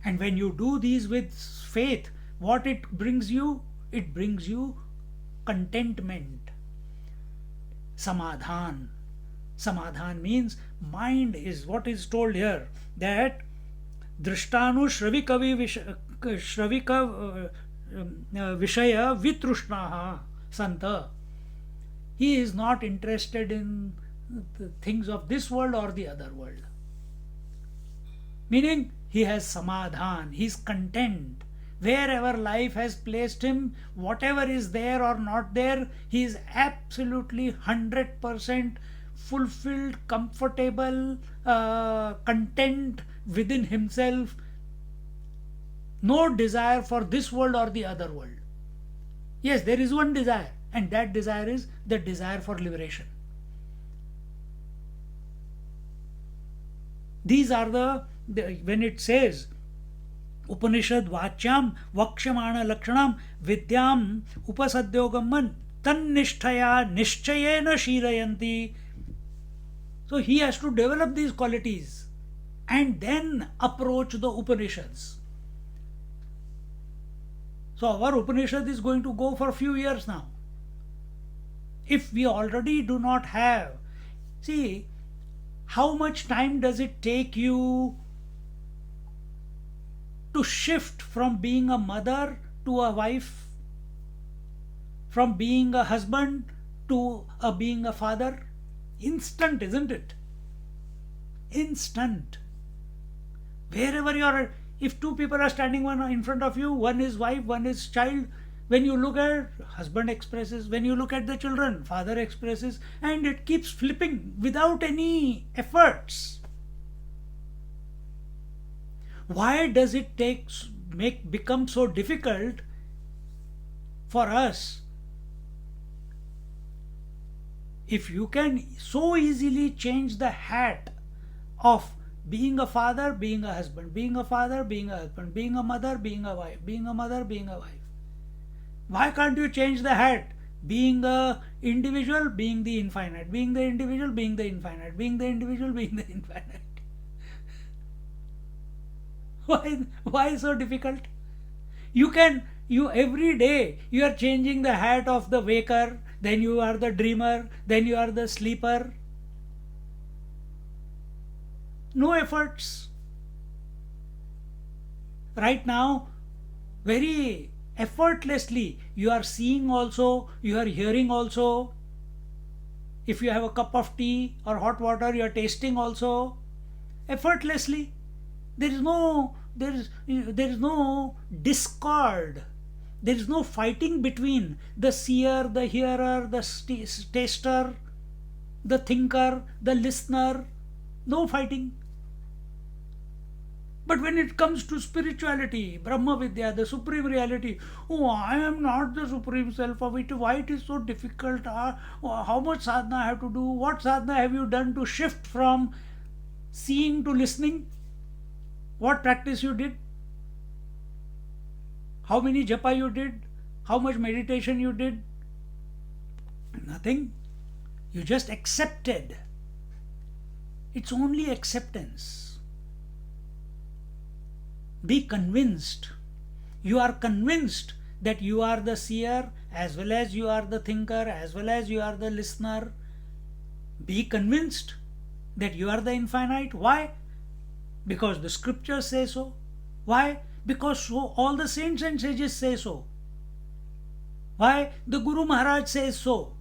And when you do these with faith, what it brings you? It brings you contentment. Samadhan. Samadhan means mind is what is told here, that drishtanu shravika vishaya vitrushnaha santa. He is not interested in the things of this world or the other world. Meaning he has samadhan, he is content. Wherever life has placed him, whatever is there or not there, he is absolutely 100% fulfilled, comfortable, content within himself. No desire for this world or the other world. Yes, there is one desire, and that desire is the desire for liberation. These are when it says Upanishad Vachyam Vakshamana Lakshanam Vidyam Upasadyogamman Tannishtaya Nishchayena Shirayanti. So he has to develop these qualities and then approach the Upanishads. So our Upanishad is going to go for a few years now. If we already do not have, see, how much time does it take you to shift from being a mother to a wife, from being a husband to being a father? Instant, isn't it? Instant. Wherever you are, if two people are standing one in front of you, one is wife, one is child, when you look at husband expresses, when you look at the children, father expresses, and it keeps flipping without any efforts. Why does it become so difficult for us? If you can so easily change the hat of being a father, being a husband, being a father, being a husband, being a mother, being a wife, being a mother, being a wife, why can't you change the hat? Being a individual, being the infinite, being the individual, being the infinite, being the individual, being the infinite. Why so difficult? You every day you are changing the hat of the waker, then you are the dreamer, then you are the sleeper. No efforts. Right now, very effortlessly, you are seeing also, you are hearing also. If you have a cup of tea or hot water, you are tasting also. Effortlessly. There is no discord. There is no fighting between the seer, the hearer, the taster, the thinker, the listener. No fighting. But when it comes to spirituality, Brahma Vidya, the supreme reality, oh, I am not the supreme self of it. Why it is so difficult? How much sadhana I have to do? What sadhana have you done to shift from seeing to listening? What practice you did? How many japa you did? How much meditation you did? Nothing. You just accepted. It's only acceptance. Be convinced. You are convinced that you are the seer, as well as you are the thinker, as well as you are the listener. Be convinced that you are the infinite. Why? Because the scriptures say so. Why? Because so all the saints and sages say so. Why? The Guru Maharaj says so.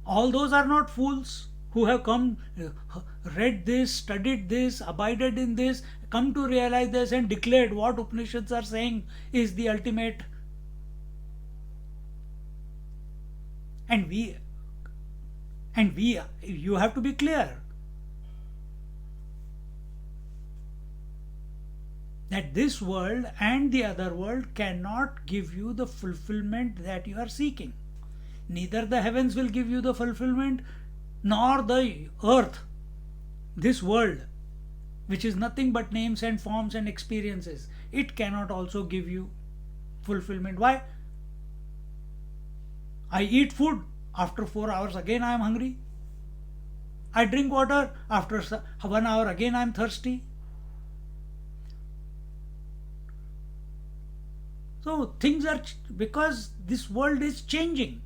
All those are not fools who have come, read this, studied this, abided in this, come to realize this and declared what Upanishads are saying is the ultimate. And you have to be clear that this world and the other world cannot give you the fulfillment that you are seeking. Neither the heavens will give you the fulfillment, nor the earth, this world, which is nothing but names and forms and experiences. It cannot also give you fulfillment. Why? I eat food, after 4 hours again I am hungry. I drink water, after 1 hour again I am thirsty. So things are, because this world is changing,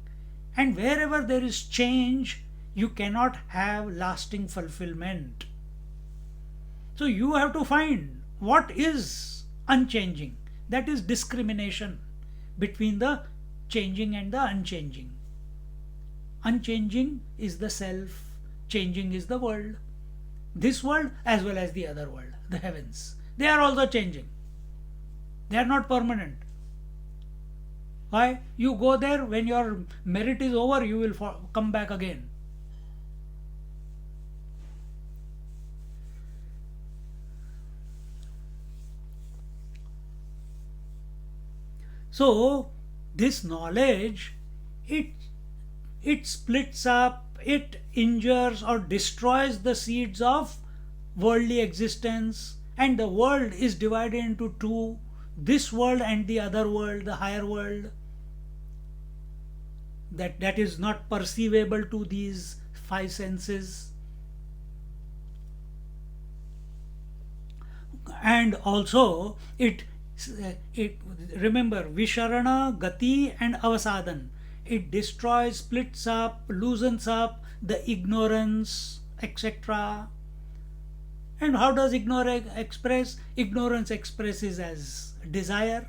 and wherever there is change, you cannot have lasting fulfillment. So you have to find what is unchanging. That is discrimination between the changing and the unchanging. Unchanging is the self, changing is the world. This world as well as the other world, the heavens. They are also changing. They are not permanent. Why? You go there, when your merit is over, you will come back again. So, this knowledge, it splits up, it injures or destroys the seeds of worldly existence, and the world is divided into two, this world and the other world, the higher world. That is not perceivable to these five senses. And also it remember, Visharana, Gati and Avasadan. It destroys, splits up, loosens up the ignorance, etc. And how does ignorance express? Ignorance expresses as desire,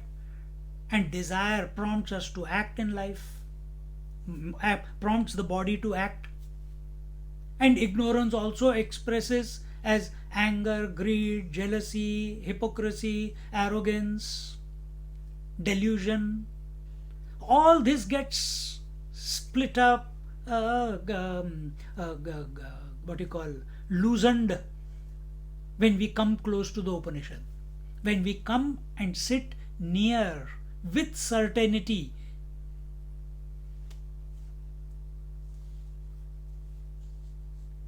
and desire prompts us to act in life, prompts the body to act. And ignorance also expresses as anger, greed, jealousy, hypocrisy, arrogance, delusion. All this gets split up, loosened when we come close to the Upanishad. When we come and sit near with certainty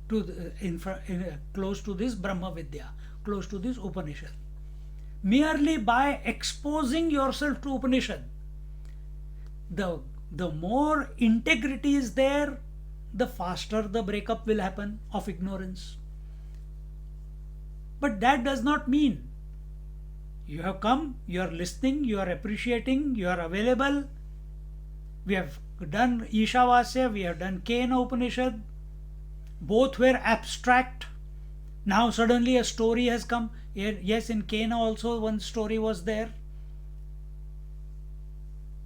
to close to this Brahma Vidya, close to this Upanishad. Merely by exposing yourself to Upanishad, the more integrity is there, the faster the breakup will happen of ignorance. But that does not mean you have come, you are listening, you are appreciating, you are available. We have done Ishavasya, we have done Kena Upanishad. Both were abstract. Now suddenly a story has come. Yes, in Kena also one story was there.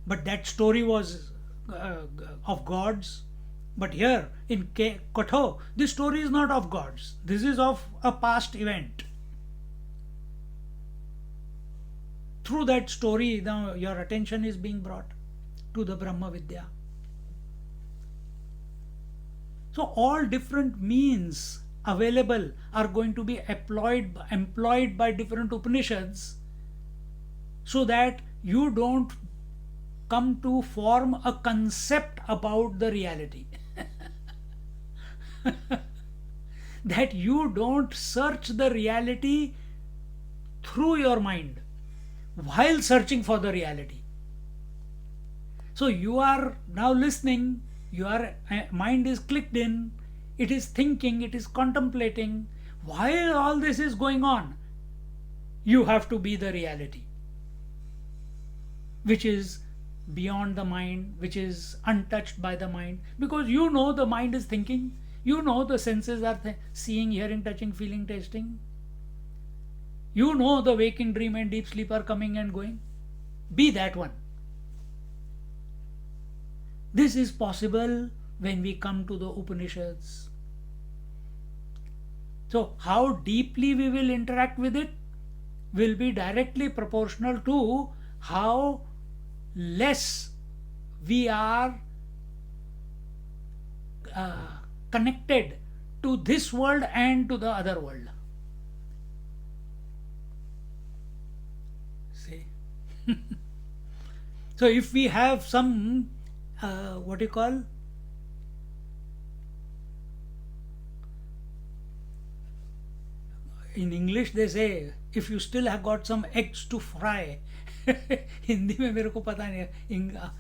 But that story was of gods. But here in Katha, this story is not of gods. This is of a past event. Through that story, now your attention is being brought to the Brahma Vidya. So all different means available are going to be employed by different Upanishads, so that you don't come to form a concept about the reality. That you don't search the reality through your mind while searching for the reality. So you are now listening, your mind is clicked in, it is thinking, it is contemplating. While all this is going on, you have to be the reality, which is beyond the mind, which is untouched by the mind, because you know the mind is thinking, you know the senses are seeing, hearing, touching, feeling, tasting. You know the waking, dream, and deep sleep are coming and going. Be that one. This is possible when we come to the Upanishads. So, how deeply we will interact with it will be directly proportional to how less we are connected to this world and to the other world. See? So, if we have some, what you call, in English they say, if you still have got some eggs to fry, Hindi में मेरे को पता नहीं है.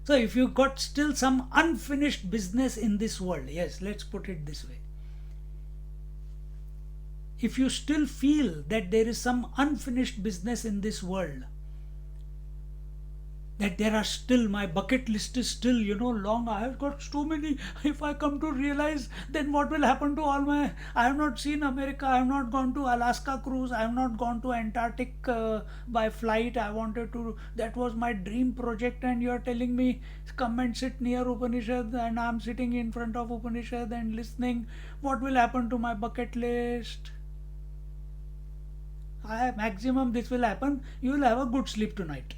So if you got still some unfinished business in this world, yes, let's put it this way. If you still feel that there is some unfinished business in this world, that there are still, my bucket list is still, long, I have got so many, if I come to realize, then what will happen to all my, I have not seen America, I have not gone to Alaska cruise, I have not gone to Antarctic by flight, I wanted to, that was my dream project, and you are telling me, come and sit near Upanishad, and I am sitting in front of Upanishad and listening, what will happen to my bucket list? Maximum this will happen, you will have a good sleep tonight.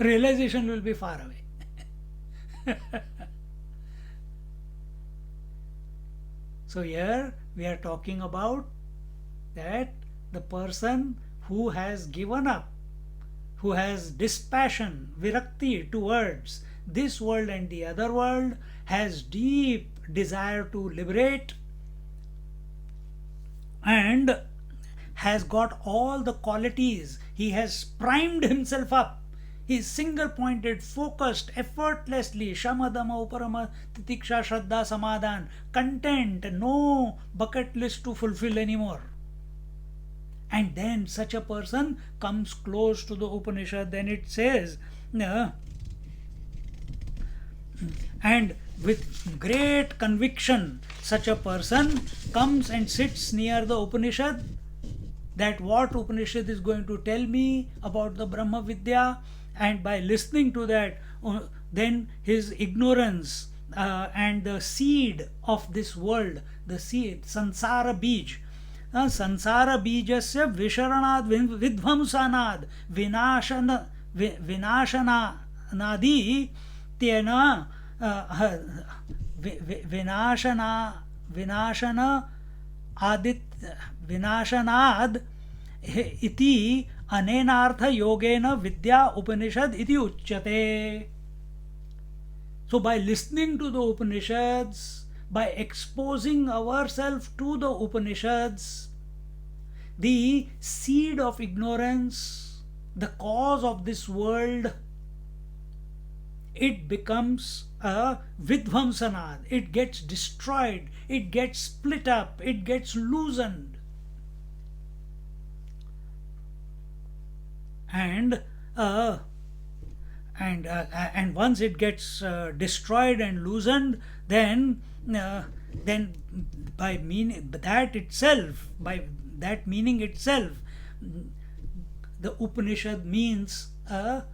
Realization will be far away. So here we are talking about that the person who has given up, who has dispassion, virakti towards this world and the other world, has deep desire to liberate, and has got all the qualities, he has primed himself up. He is single-pointed, focused, effortlessly, shamadama, uparama, titiksha, shraddha, samadhan, content, no bucket list to fulfill anymore. And then such a person comes close to the Upanishad, then it says, and with great conviction, such a person comes and sits near the Upanishad, that what Upanishad is going to tell me about the Brahma Vidya, and by listening to that, then his ignorance and the seed of this world, the seed, sansara bij, sansara bijasya visharanad vidvamsanad vinashanadi tena vinashana adit vinashanad iti anenartha yogena vidya upanishad iti uchyate. So by listening to the Upanishads, by exposing ourselves to the Upanishads, the seed of ignorance, the cause of this world, it becomes a vidvamsanad. It gets destroyed, it gets split up, it gets loosened. And once it gets destroyed and loosened, then by meaning that itself, by that meaning itself, the Upanishad means the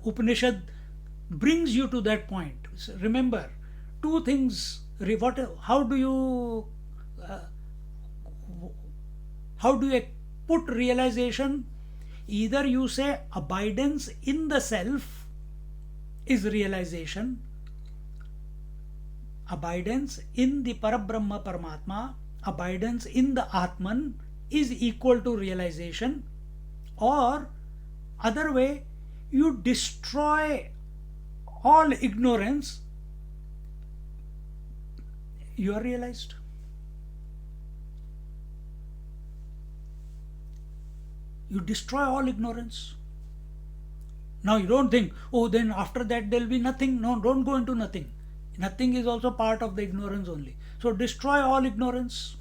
Upanishad brings you to that point. So remember, two things. How do you put realization? Either you say abidance in the self is realization, abidance in the Parabrahma Paramatma, abidance in the Atman is equal to realization, or other way, you destroy all ignorance, you are realized. You destroy all ignorance. Now you don't think, oh, then after that there'll be nothing. No, don't go into nothing. Nothing is also part of the ignorance only. So destroy all ignorance.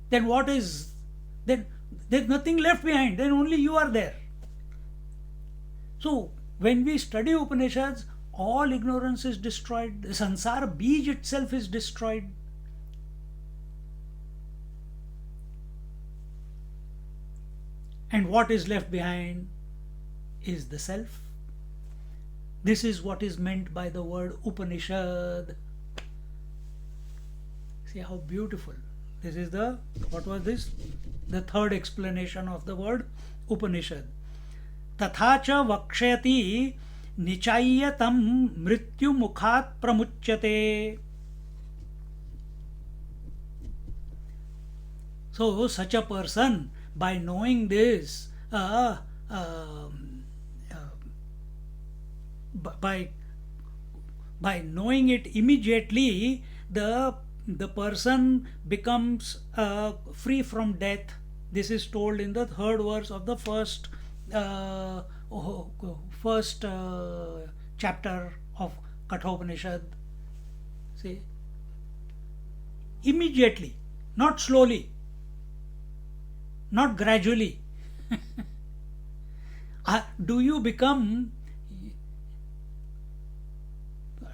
Then what is? Then there's nothing left behind. Then only you are there. So when we study Upanishads, all ignorance is destroyed. The sansara beej itself is destroyed. And what is left behind is the self. This is what is meant by the word Upanishad. See how beautiful. This is the, what was this? The third explanation of the word Upanishad. Tatha cha vakshayati nichayatam mrityu mukhat pramuchyate. So such a person, by knowing this, by knowing it immediately, the person becomes free from death. This is told in the third verse of the first chapter of Katha Upanishad. See, immediately, not slowly, not gradually. Do you become?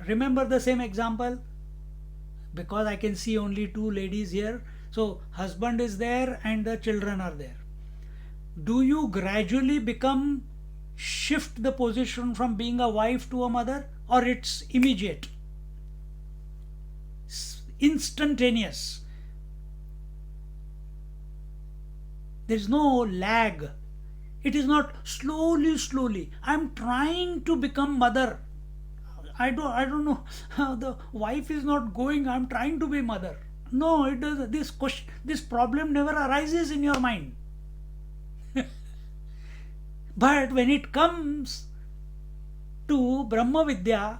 Remember the same example, because I can see only two ladies here. So husband is there and the children are there. Do you gradually shift the position from being a wife to a mother, or it's immediate, instantaneous? There is no lag. It is not slowly. I'm trying to become mother. I don't know. The wife is not going. I'm trying to be mother. No, it does. This problem never arises in your mind. But when it comes to Brahma Vidya,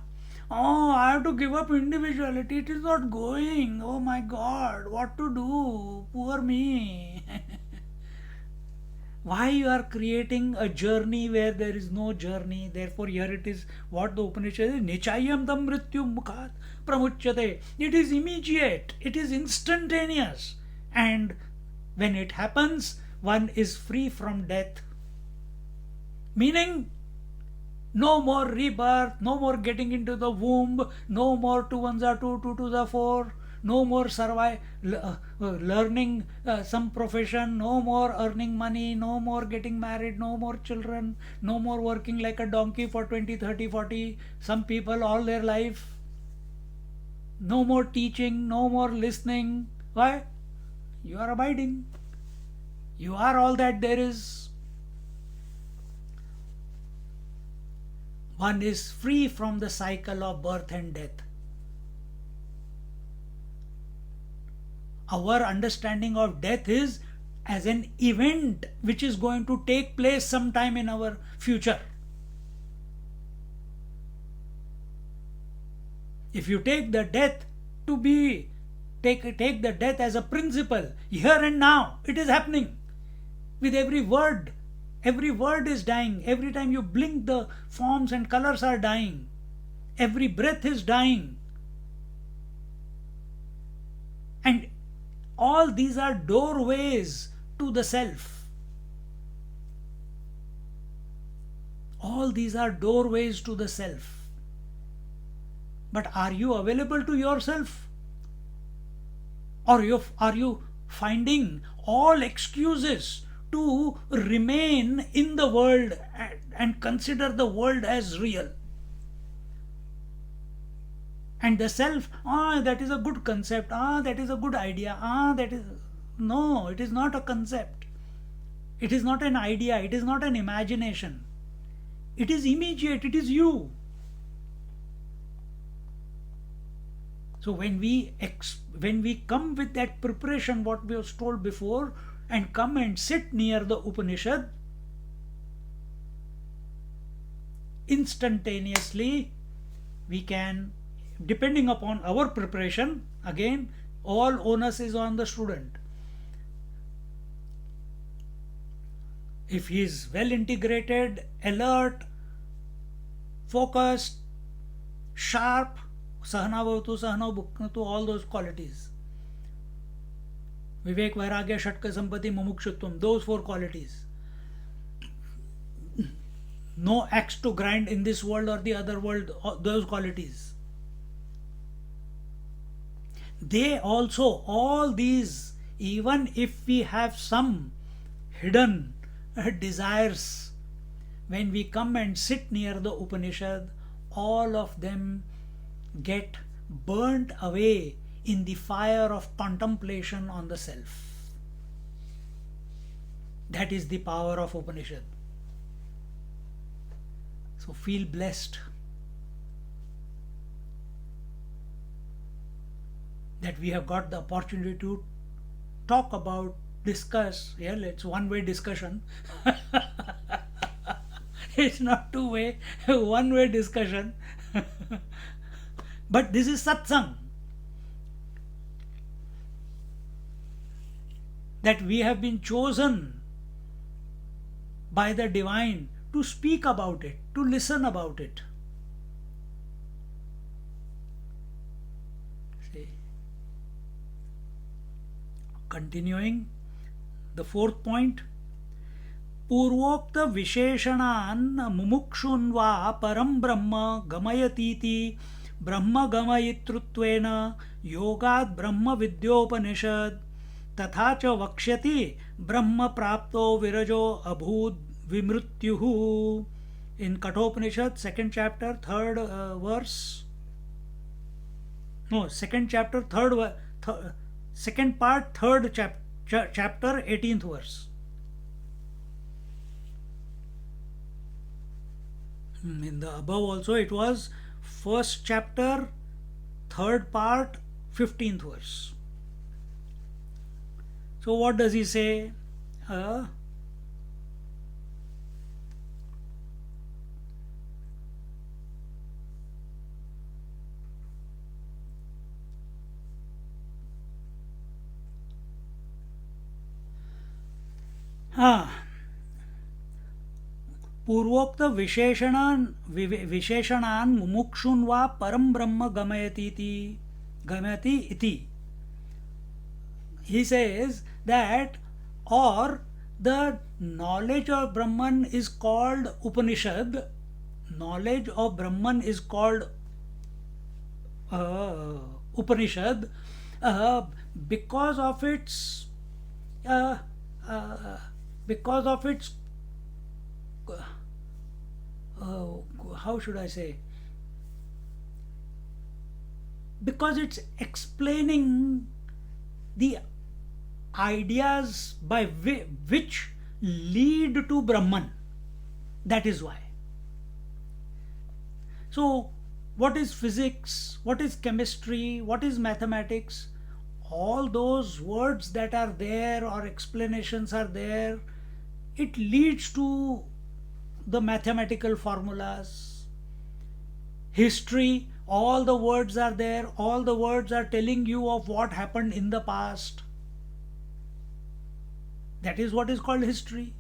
oh, I have to give up individuality. It is not going. Oh my God, what to do? Poor me. Why you are creating a journey where there is no journey? Therefore here it is what the Upanishad is, Nichayam tam mrityu mukhat pramuchyate. It is immediate, it is instantaneous, and when it happens, one is free from death. Meaning, no more rebirth, no more getting into the womb, no more 2 1s are 2, 2 2s are 4, no more learning some profession, no more earning money, no more getting married, no more children, no more working like a donkey for 20, 30, 40, some people all their life, no more teaching, no more listening. Why? You are abiding. You are all that there is. One is free from the cycle of birth and death. Our understanding of death is as an event which is going to take place sometime in our future. If you take the death to be, take the death as a principle, here and now, it is happening. With every word is dying. Every time you blink, the forms and colors are dying. Every breath is dying. And all these are doorways to the self. All these are doorways to the self. But are you available to yourself? Or are you finding all excuses to remain in the world and consider the world as real? And the self, that is a good concept, that is a good idea, that is... No, it is not a concept. It is not an idea, it is not an imagination. It is immediate, it is you. So when we come with that preparation, what we was told before, and come and sit near the Upanishad, instantaneously we can, depending upon our preparation, again all onus is on the student. If he is well integrated, alert, focused, sharp, sahana bhavatu, sahana bhuknatu, all those qualities. Vivek, Vairagya, Shatka, Sampati, Mumukshutvam, those four qualities. No axe to grind in this world or the other world, those qualities. They also, all these, even if we have some hidden desires, when we come and sit near the Upanishad, all of them get burnt away in the fire of contemplation on the self. That is the power of Upanishad. So feel blessed that we have got the opportunity to talk about, discuss. Yeah, it's one-way discussion. It's not two-way, one-way discussion. But this is satsang. That we have been chosen by the divine to speak about it, to listen about it. See. Continuing, the fourth point. Purvokta visheshanan mumukshunva param brahma gamayatiti brahma gamayitruttvena yogad brahma vidyopanishad तथा च वक्ष्यति ब्रह्म प्राप्तो विरजो अभूत विमृत्युः. In Kathopanishad, second chapter, third verse. No, second chapter, second part, third chapter, 18th verse. In the above also it was first chapter, third part, 15th verse. So what does he say? पूर्वोक्त विशेषणान मुमुक्षुन वा परम ब्रह्म गमयति इति. He says that, or the knowledge of Brahman is called Upanishad, knowledge of Brahman is called Upanishad because of its how should I say, because it's explaining the ideas by which lead to Brahman. That is why. So what is physics, what is chemistry, what is mathematics, all those words that are there or explanations are there, it leads to the mathematical formulas. History, all the words are there, all the words are telling you of what happened in the past. That is what is called history.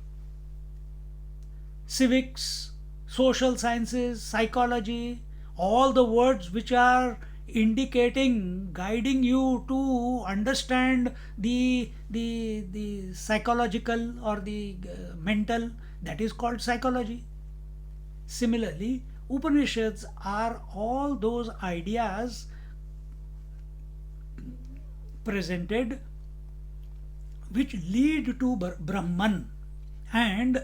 Civics, social sciences, psychology, all the words which are indicating, guiding you to understand the psychological or the mental, that is called psychology. Similarly, Upanishads are all those ideas presented which lead to Brahman. And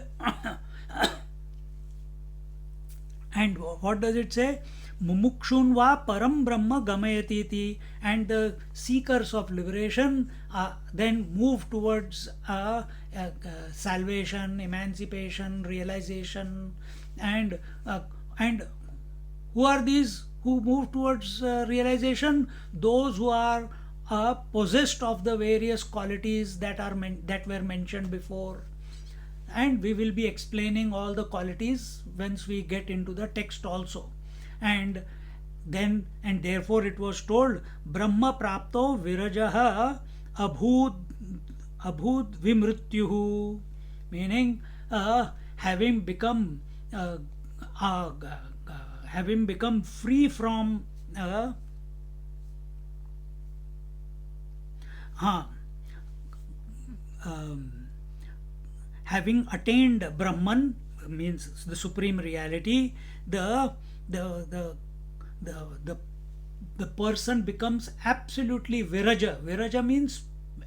what does it say? Mumukshun va param brahma gamayatiti. And the seekers of liberation then move towards salvation, emancipation, realization. And who are these who move towards realization? Those who are possessed of the various qualities that were mentioned before. And we will be explaining all the qualities once we get into the text also. And therefore it was told, Brahma prapto virajaha abhud vimrutyuhu, meaning having become uh, uh, having become free from uh, um, having attained Brahman, means the supreme reality, the the the the the, the person becomes absolutely viraja. Viraja means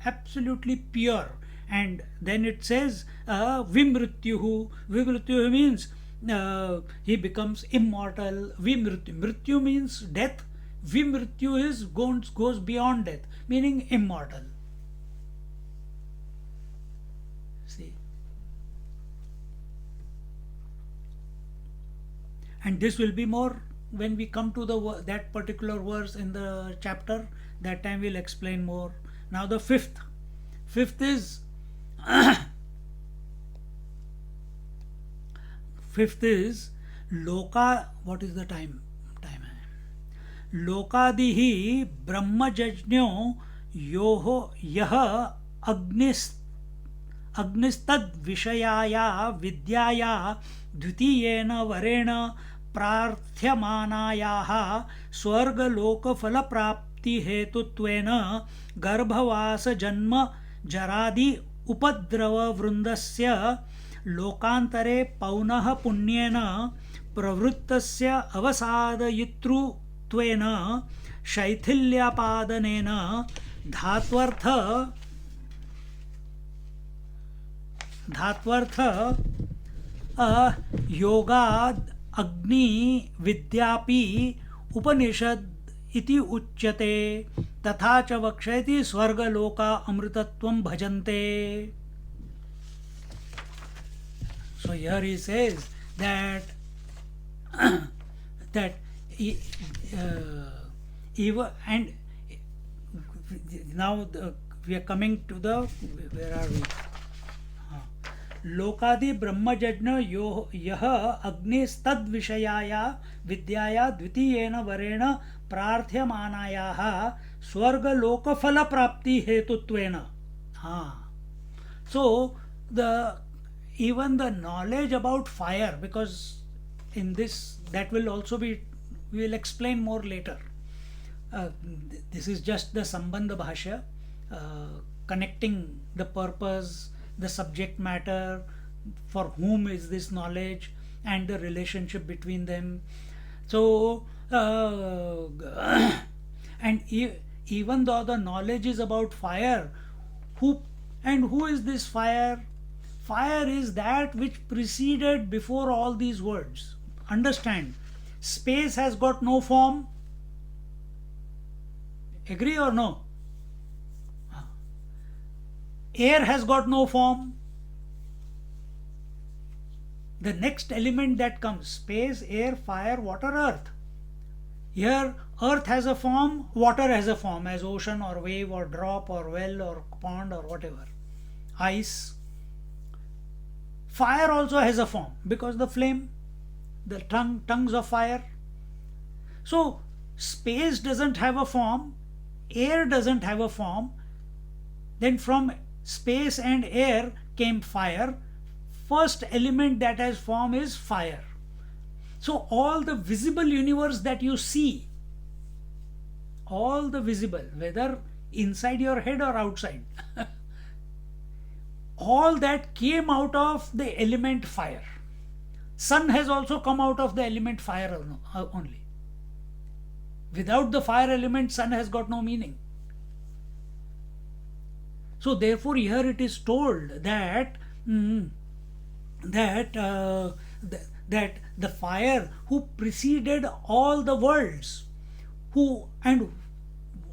absolutely pure. And then it says vimrityuhu. Vimrityuhu means he becomes immortal. Vimrityu, mrityu means death. Vimrityu is goes beyond death, meaning immortal. See, and this will be more when we come to that particular verse in the chapter. That time we'll explain more. Now the fifth is fifth is loka. What is the time? लोकादिहि ब्रह्मजज्ञो योः यः अग्निस्तद्विषयाया विद्याया द्वितीयेन वरेण प्रार्थ्यमानायाः स्वर्गलोकफलप्राप्तिहेतुत्वेन गर्भवासजन्म जरादि उपद्रववृन्दस्य लोकान्तरे पौनः पुण्येन प्रवृत्तस्य अवसादयितृत्वेन शैथिल्यापादनेन धात्वर्थ योगाद् अग्नि विद्यापि उपनिषद इति उच्यते तथा च वक्षयति स्वर्गलोका अमृतत्वं भजन्ते. So here he says that even, and now we are coming to the, where are we? लोकादि ब्रह्मजज्ञ यो यह अग्निस्तद् विषयाया विद्याया द्वितीयेन वरेण प्रार्थ्यमानायाः स्वर्गलोकफल प्राप्ति हेतुत्वेन. So even the knowledge about fire, because in this, that will also be, we will explain more later. This is just the Sambandha Bhashya, connecting the purpose, the subject matter, for whom is this knowledge, and the relationship between them. So and even though the knowledge is about fire, who is this fire? Fire is that which preceded before all these words. Understand, space has got no form. Agree or no? Air has got no form. The next element that comes, space, air, fire, water, earth. Here earth has a form, water has a form, as ocean or wave or drop or well or pond or whatever. Ice. Fire also has a form, because the flame, the tongues of fire. So space doesn't have a form, air doesn't have a form. Then from space and air came fire. First element that has form is fire. So all the visible universe that you see, all the visible, whether inside your head or outside, all that came out of the element fire. Sun has also come out of the element fire only. Without the fire element, sun has got no meaning. So therefore here it is told that that the fire who preceded all the worlds, and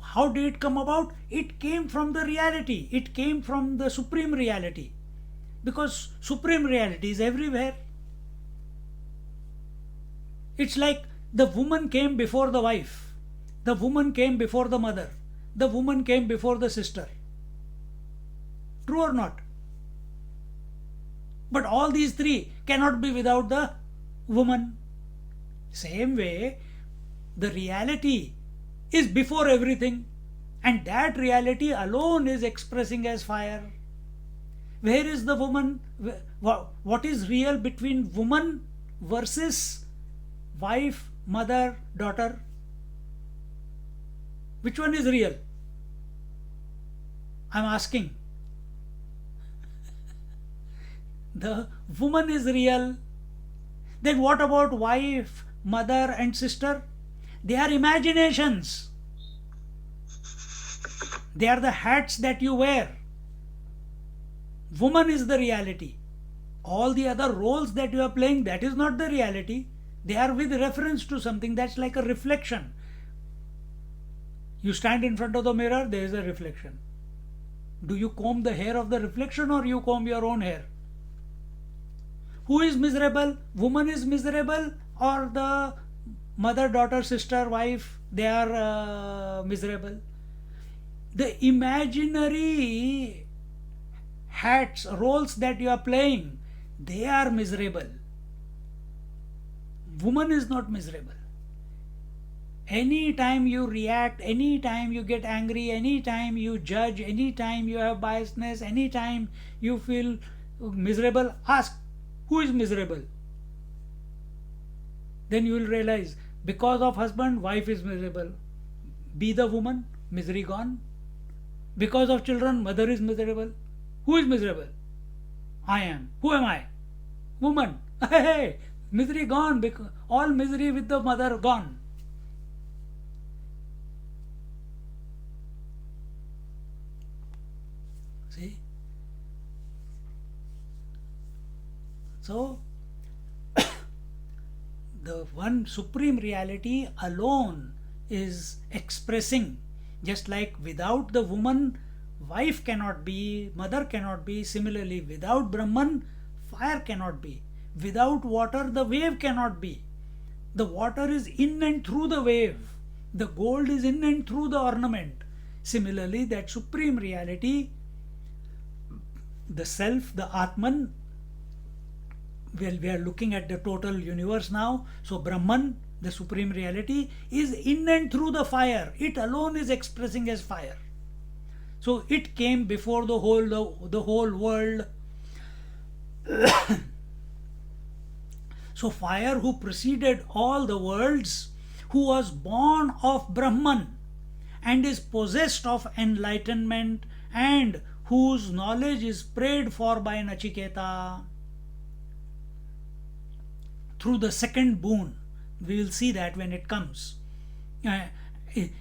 how did it come about? It came from the reality. It came from the supreme reality, because supreme reality is everywhere. It's like the woman came before the wife, the woman came before the mother, the woman came before the sister. True or not? But all these three cannot be without the woman. Same way, the reality is before everything, and that reality alone is expressing as fire. Where is the woman? What is real between woman versus wife, mother, daughter? Which one is real? I'm asking. The woman is real. Then what about wife, mother, and sister? They are imaginations. They are the hats that you wear. Woman is the reality. All the other roles that you are playing, that is not the reality. They are with reference to something that's like a reflection. You stand in front of the mirror, there is a reflection. Do you comb the hair of the reflection or you comb your own hair? Who is miserable? Woman is miserable, or the mother, daughter, sister, wife, they are miserable? The imaginary hats, roles that you are playing, they are miserable. Woman is not miserable. Anytime you react, anytime you get angry, anytime you judge, anytime you have biasness, anytime you feel miserable, ask, who is miserable? Then you will realize, because of husband, wife is miserable. Be the woman, misery gone. Because of children, mother is miserable. Who is miserable? I am. Who am I? Woman. Hey, misery gone. All misery with the mother gone. See? So, the one supreme reality alone is expressing, just like without the woman, wife cannot be, mother cannot be. Similarly, without Brahman, fire cannot be. Without water, the wave cannot be. The water is in and through the wave. The gold is in and through the ornament. Similarly, that supreme reality, the self, the Atman, well, we are looking at the total universe now. So Brahman, the supreme reality, is in and through the fire. It alone is expressing as fire. So it came before the whole world. So fire, who preceded all the worlds, who was born of Brahman and is possessed of enlightenment, and whose knowledge is prayed for by Nachiketa through the second boon. We will see that when it comes.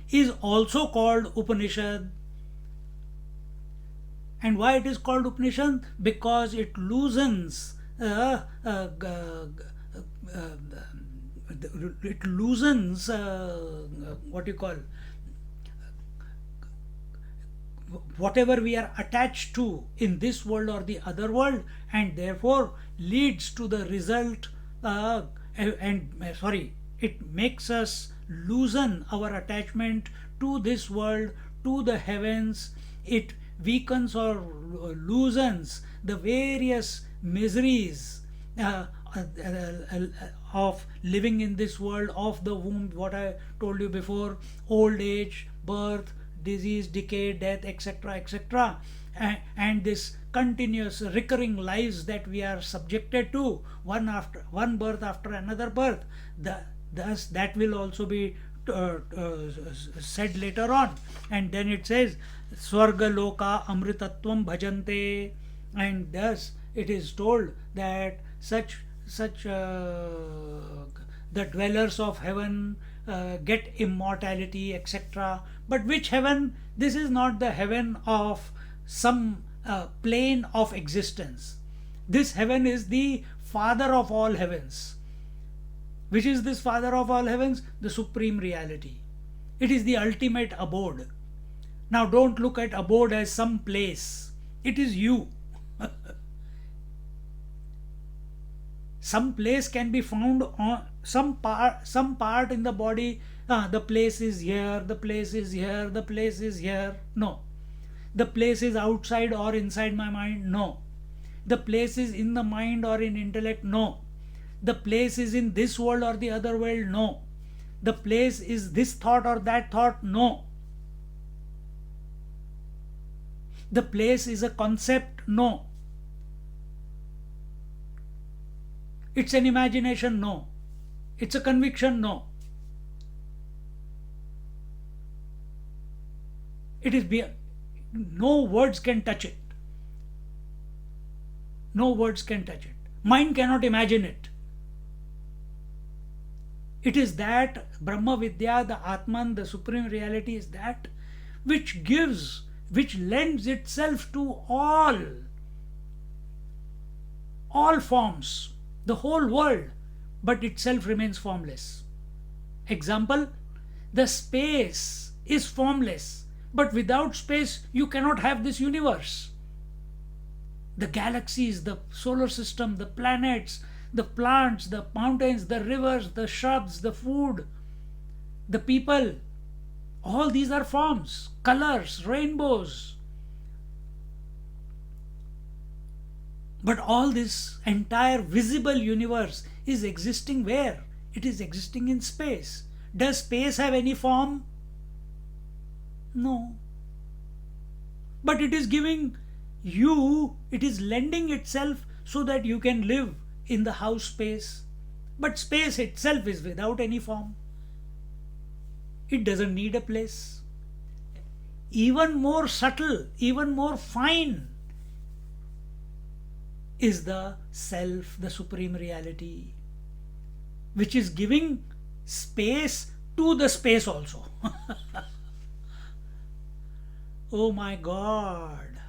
Is also called Upanishad. And why it is called Upanishad? Because it loosens what you call, whatever we are attached to in this world or the other world, and therefore leads to the result, it makes us loosen our attachment to this world, to the heavens. It weakens or loosens the various miseries of living in this world, of the womb, what I told you before, old age, birth, disease, decay, death, etc., etc., and this continuous recurring lives that we are subjected to, one birth after another birth. Thus that will also be said later on. And then it says, Swarga Loka Amritatvam Bhajante, and thus it is told that such the dwellers of heaven get immortality, etc. But which heaven? This is not the heaven of some plane of existence. This heaven is the Father of all heavens. Which is this Father of all heavens? The supreme reality. It is the ultimate abode. Now don't look at abode as some place. It is you. Some place can be found on some part in the body. The place is here, the place is here, the place is here. No. The place is outside or inside my mind. No. The place is in the mind or in intellect. No. The place is in this world or the other world. No. The place is this thought or that thought. No. The place is a concept. No. It's an imagination? No. It's a conviction? No. It is no words can touch it. No words can touch it. Mind cannot imagine it. It is that Brahma Vidya, the Atman, the Supreme Reality is that which gives, which lends itself to all forms, the whole world, but itself remains formless. Example, the space is formless, but without space you cannot have this universe. The galaxies, the solar system, the planets, the plants, the mountains, the rivers, the shrubs, the food, the people, all these are forms, colors, rainbows. But all this entire visible universe is existing where? It is existing in space. Does space have any form? No. But it is giving you, it is lending itself so that you can live in the house space. But space itself is without any form. It doesn't need a place. Even more subtle, even more fine is the self, the Supreme Reality, which is giving space to the space also. Oh my God.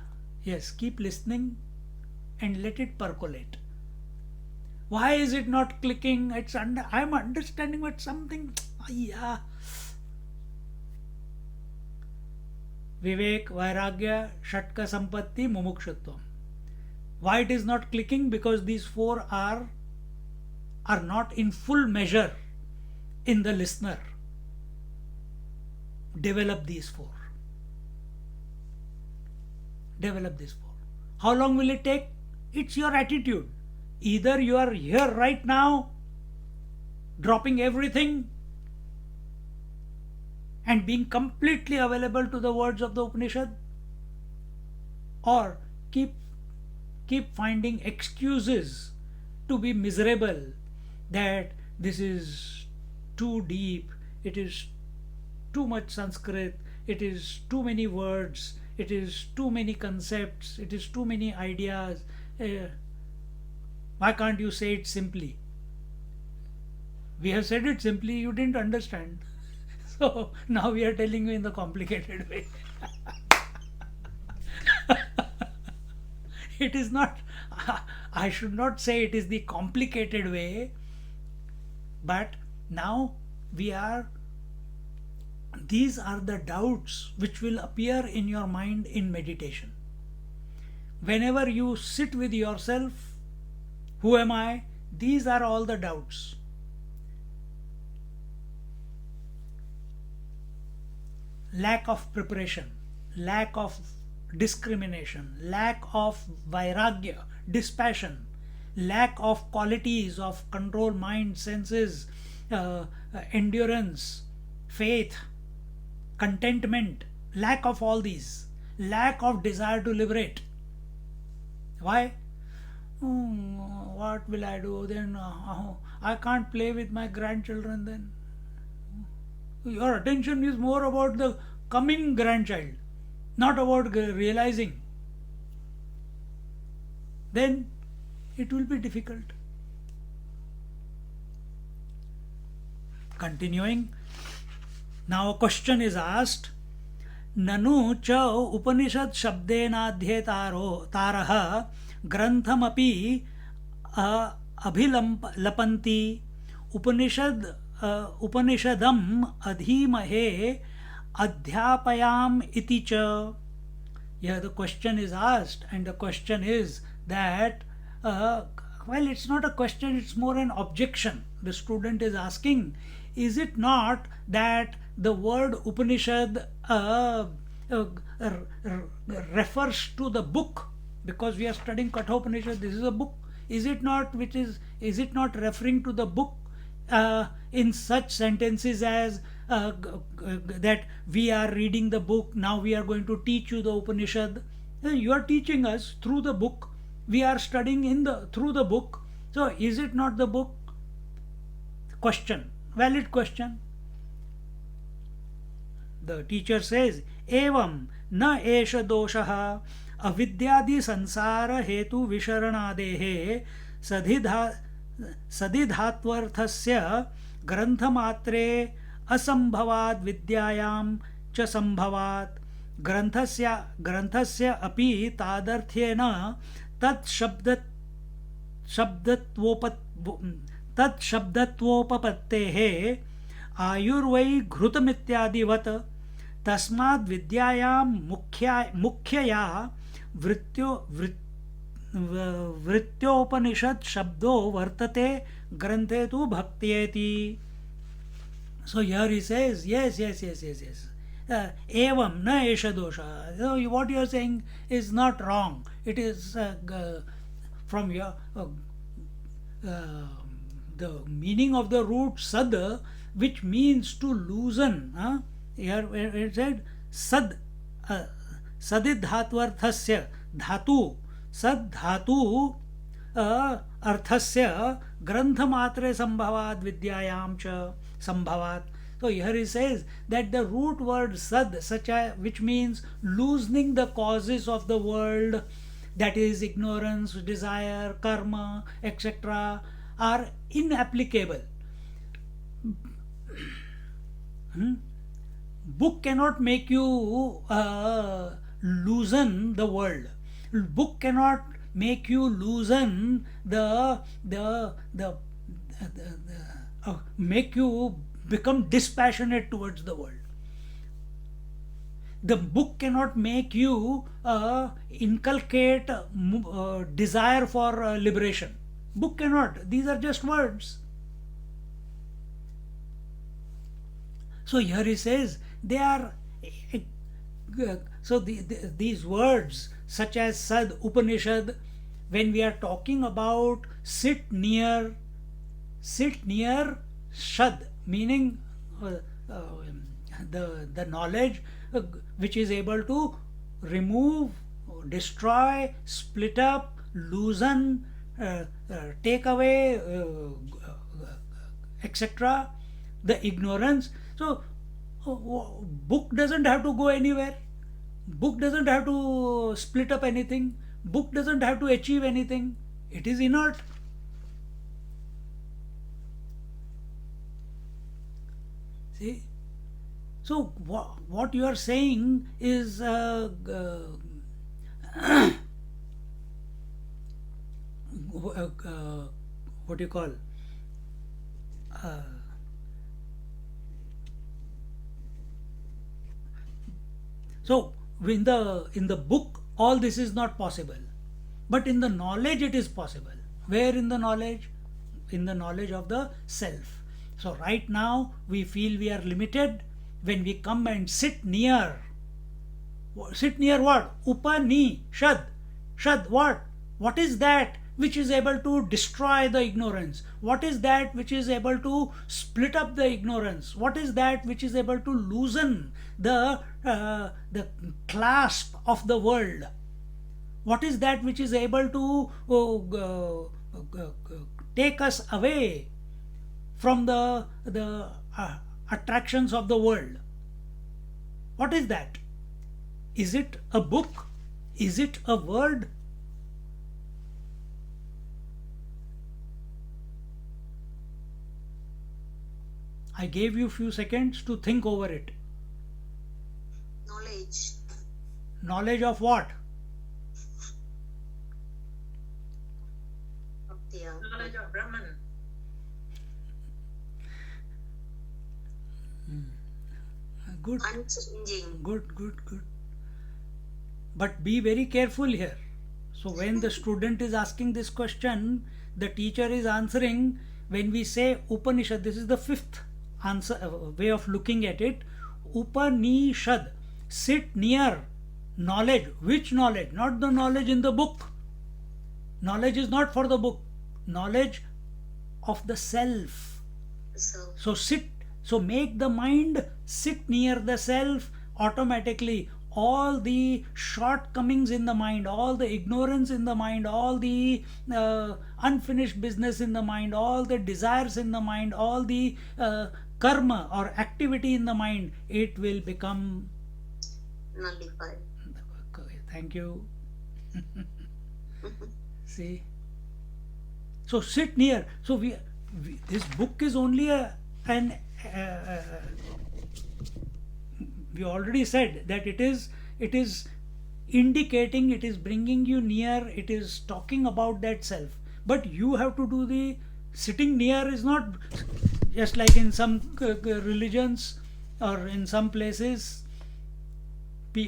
Yes, keep listening and let it percolate. Why is it not clicking? I'm understanding what something. Yeah. Vivek, Vairagya, Shatka Sampatti, Mumukshutvam. Why it is not clicking? Because these four are not in full measure in the listener. Develop these four. Develop these four. How long will it take? It's your attitude. Either you are here right now, dropping everything and being completely available to the words of the Upanishad, or keep finding excuses to be miserable that this is too deep, it is too much Sanskrit, it is too many words, it is too many concepts, it is too many ideas. Why can't you say it simply? We have said it simply, you didn't understand. So now we are telling you in the complicated way. It is not, I should not say it is the complicated way, but now these are the doubts which will appear in your mind in meditation. Whenever you sit with yourself, who am I? These are all the doubts. Lack of preparation, lack of discrimination, lack of vairagya, dispassion, lack of qualities of control, mind, senses, endurance, faith, contentment, lack of all these, lack of desire to liberate. Why? What will I do then? I can't play with my grandchildren then. Your attention is more about the coming grandchild, not about realizing. Then it will be difficult. Continuing, now a question is asked. Nanu cha Upanishad shabdenadhyetaro taraha granthamapi abhilapanti Upanishadam adhimahe adhyapayam iti cha. Yeah, the question is asked, and the question is that, well, it's not a question, it's more an objection. The student is asking, is it not that the word Upanishad refers to the book? Because we are studying Katha Upanishad, this is a book. Is it not referring to the book in such sentences as that we are reading the book, now we are going to teach you the Upanishad. You are teaching us through the book, we are studying through the book, So is it not the book? Question, valid question. The teacher says, Evam na esha doshaha avidyadi sansara hetu visharanadehe sadidhatvarthasya ग्रंथमात्रे असंभवाद विद्यायाम च संभवात ग्रंथस्य अपि तादर्थ्येन तत्शब्दत्वोपपत्तेः आयुर्वै घृतमित्यादिवत् तस्माद् विद्यायां मुख्यया वृत्योपनिषद शब्दो वर्तते ग्रंथे तु भक्त्येति. So here he says, yes. Evam na esha dosha. So what you are saying is not wrong. It is from your the meaning of the root sad, which means to loosen. Here it said sad, sadidhatvarthasya dhatu, sad dhatu अर्थस्य ग्रंथमात्रे संभवाद विद्यायाम च संभवात. So here he says that the root word sad, which means loosening the causes of the world, that is ignorance, desire, karma, etc., are inapplicable. Book cannot make you loosen the world. Book cannot make you loosen make you become dispassionate towards the world. The book cannot make you inculcate desire for liberation. Book cannot. These are just words. So here he says they are these words such as Sad, Upanishad, when we are talking about sit near Shad, meaning the knowledge which is able to remove, destroy, split up, loosen, take away, etc., the ignorance. So book doesn't have to go anywhere. Book doesn't have to split up anything. Book doesn't have to achieve anything. It is inert. See? So what you are saying is what do you call? So in the book all this is not possible, but in the knowledge it is possible. Where in the knowledge? In the knowledge of the self. So right now we feel we are limited when we come and sit near. Sit near what? Upanishad. Shad what? What is that which is able to destroy the ignorance? What is that which is able to split up the ignorance? What is that which is able to loosen the clasp of the world? What is that which is able to take us away from the attractions of the world? What is that? Is it a book? Is it a word? I gave you a few seconds to think over it. Knowledge. Knowledge of what? Knowledge of Brahman. Good. Unchanging. Good. But be very careful here. So when the student is asking this question, the teacher is answering. When we say Upanishad, this is the fifth answer way of looking at it. Upanishad, sit near knowledge. Which knowledge? Not the knowledge in the book. Knowledge is not for the book. Knowledge of the self. So sit. So make the mind sit near the self. Automatically all the shortcomings in the mind, all the ignorance in the mind, all the unfinished business in the mind, all the desires in the mind, all the karma or activity in the mind, it will become nullified. Thank you. See, so sit near. So we this book is only an we already said that it is indicating, it is bringing you near, it is talking about that self, but you have to do the sitting near. Is not just like in some religions or in some places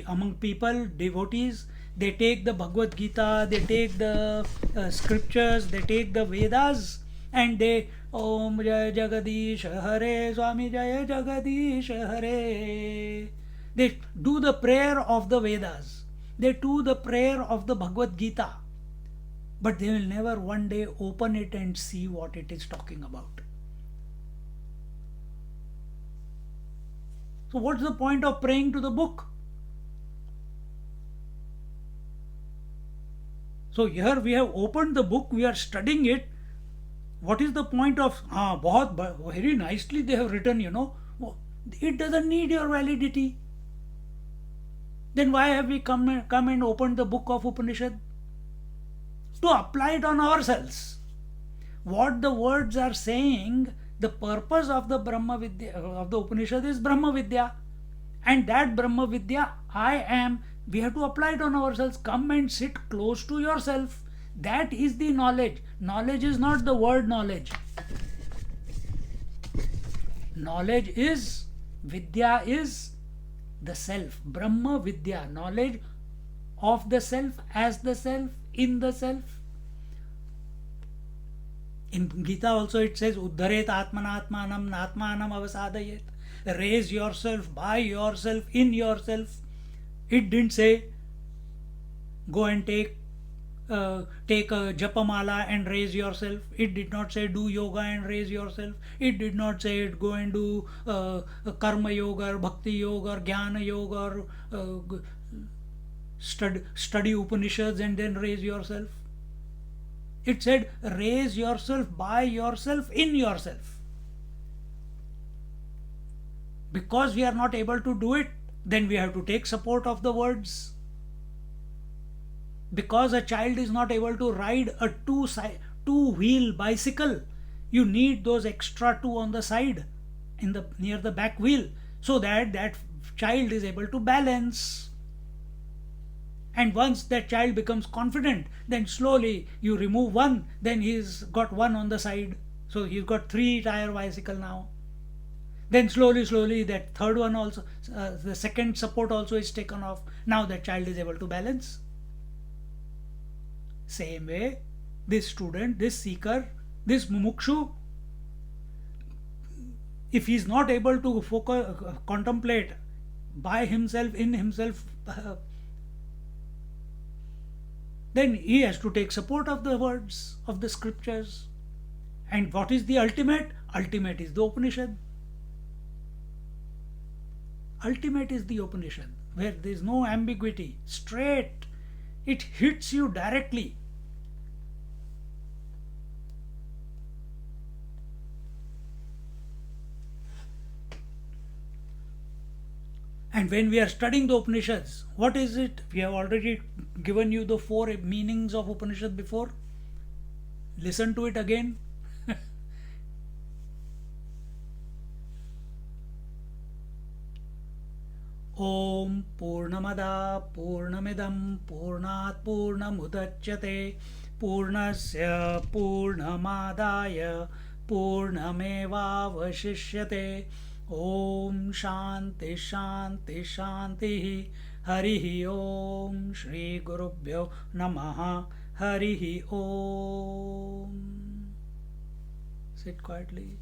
among people, devotees, they take the Bhagavad Gita, they take the scriptures, they take the Vedas, and they Om Jai Jagadish Hare, Swami Jai Jagadish Hare. They do the prayer of the Vedas, they do the prayer of the Bhagavad Gita, but they will never one day open it and see what it is talking about. So what's the point of praying to the book? So here we have opened the book, we are studying it. What is the point of very nicely they have written, it doesn't need your validity. Then why have we come and opened the book of Upanishad? To apply it on ourselves. What the words are saying, the purpose of the Brahma Vidya of the Upanishad is Brahma Vidya, and that Brahma Vidya we have to apply it on ourselves. Come and sit close to yourself. That is the knowledge. Knowledge is not the word knowledge. Knowledge is, Vidya is the self. Brahma Vidya, knowledge of the self, as the self, in the self. In Gita also it says, Uddharet Atmanatmanam Natmanam Avasadayet. Raise yourself by yourself, in yourself. It didn't say go and take a japamala and raise yourself. It did not say do yoga and raise yourself. It did not say go and do karma yoga or bhakti yoga or jnana yoga or study Upanishads and then raise yourself. It said raise yourself by yourself, in yourself. Because we are not able to do it, then we have to take support of the words. Because a child is not able to ride a two-wheel bicycle, you need those extra two on the side, near the back wheel, so that that child is able to balance. And once that child becomes confident, then slowly you remove one, then he's got one on the side, so he's got 3-tire bicycle now. Then slowly that third one also, the second support also is taken off. Now that child is able to balance. Same way, this student, this seeker, this mumukshu, if he is not able to contemplate by himself, in himself, then he has to take support of the words of the scriptures. And what is the ultimate? Ultimate is the Upanishad. Ultimate is the Upanishad, where there is no ambiguity, straight. It hits you directly. And when we are studying the Upanishads, what is it? We have already given you the 4 meanings of Upanishad before. Listen to it again. Om Purnamada Purnamidam Purnat Purnamudachyate Purnasya Purnamadaya Purnamevavashishyate. Om Shanti Shanti Shanti. Harihi Om. Shri Gurubhyo Namaha. Harihi Om. Sit quietly.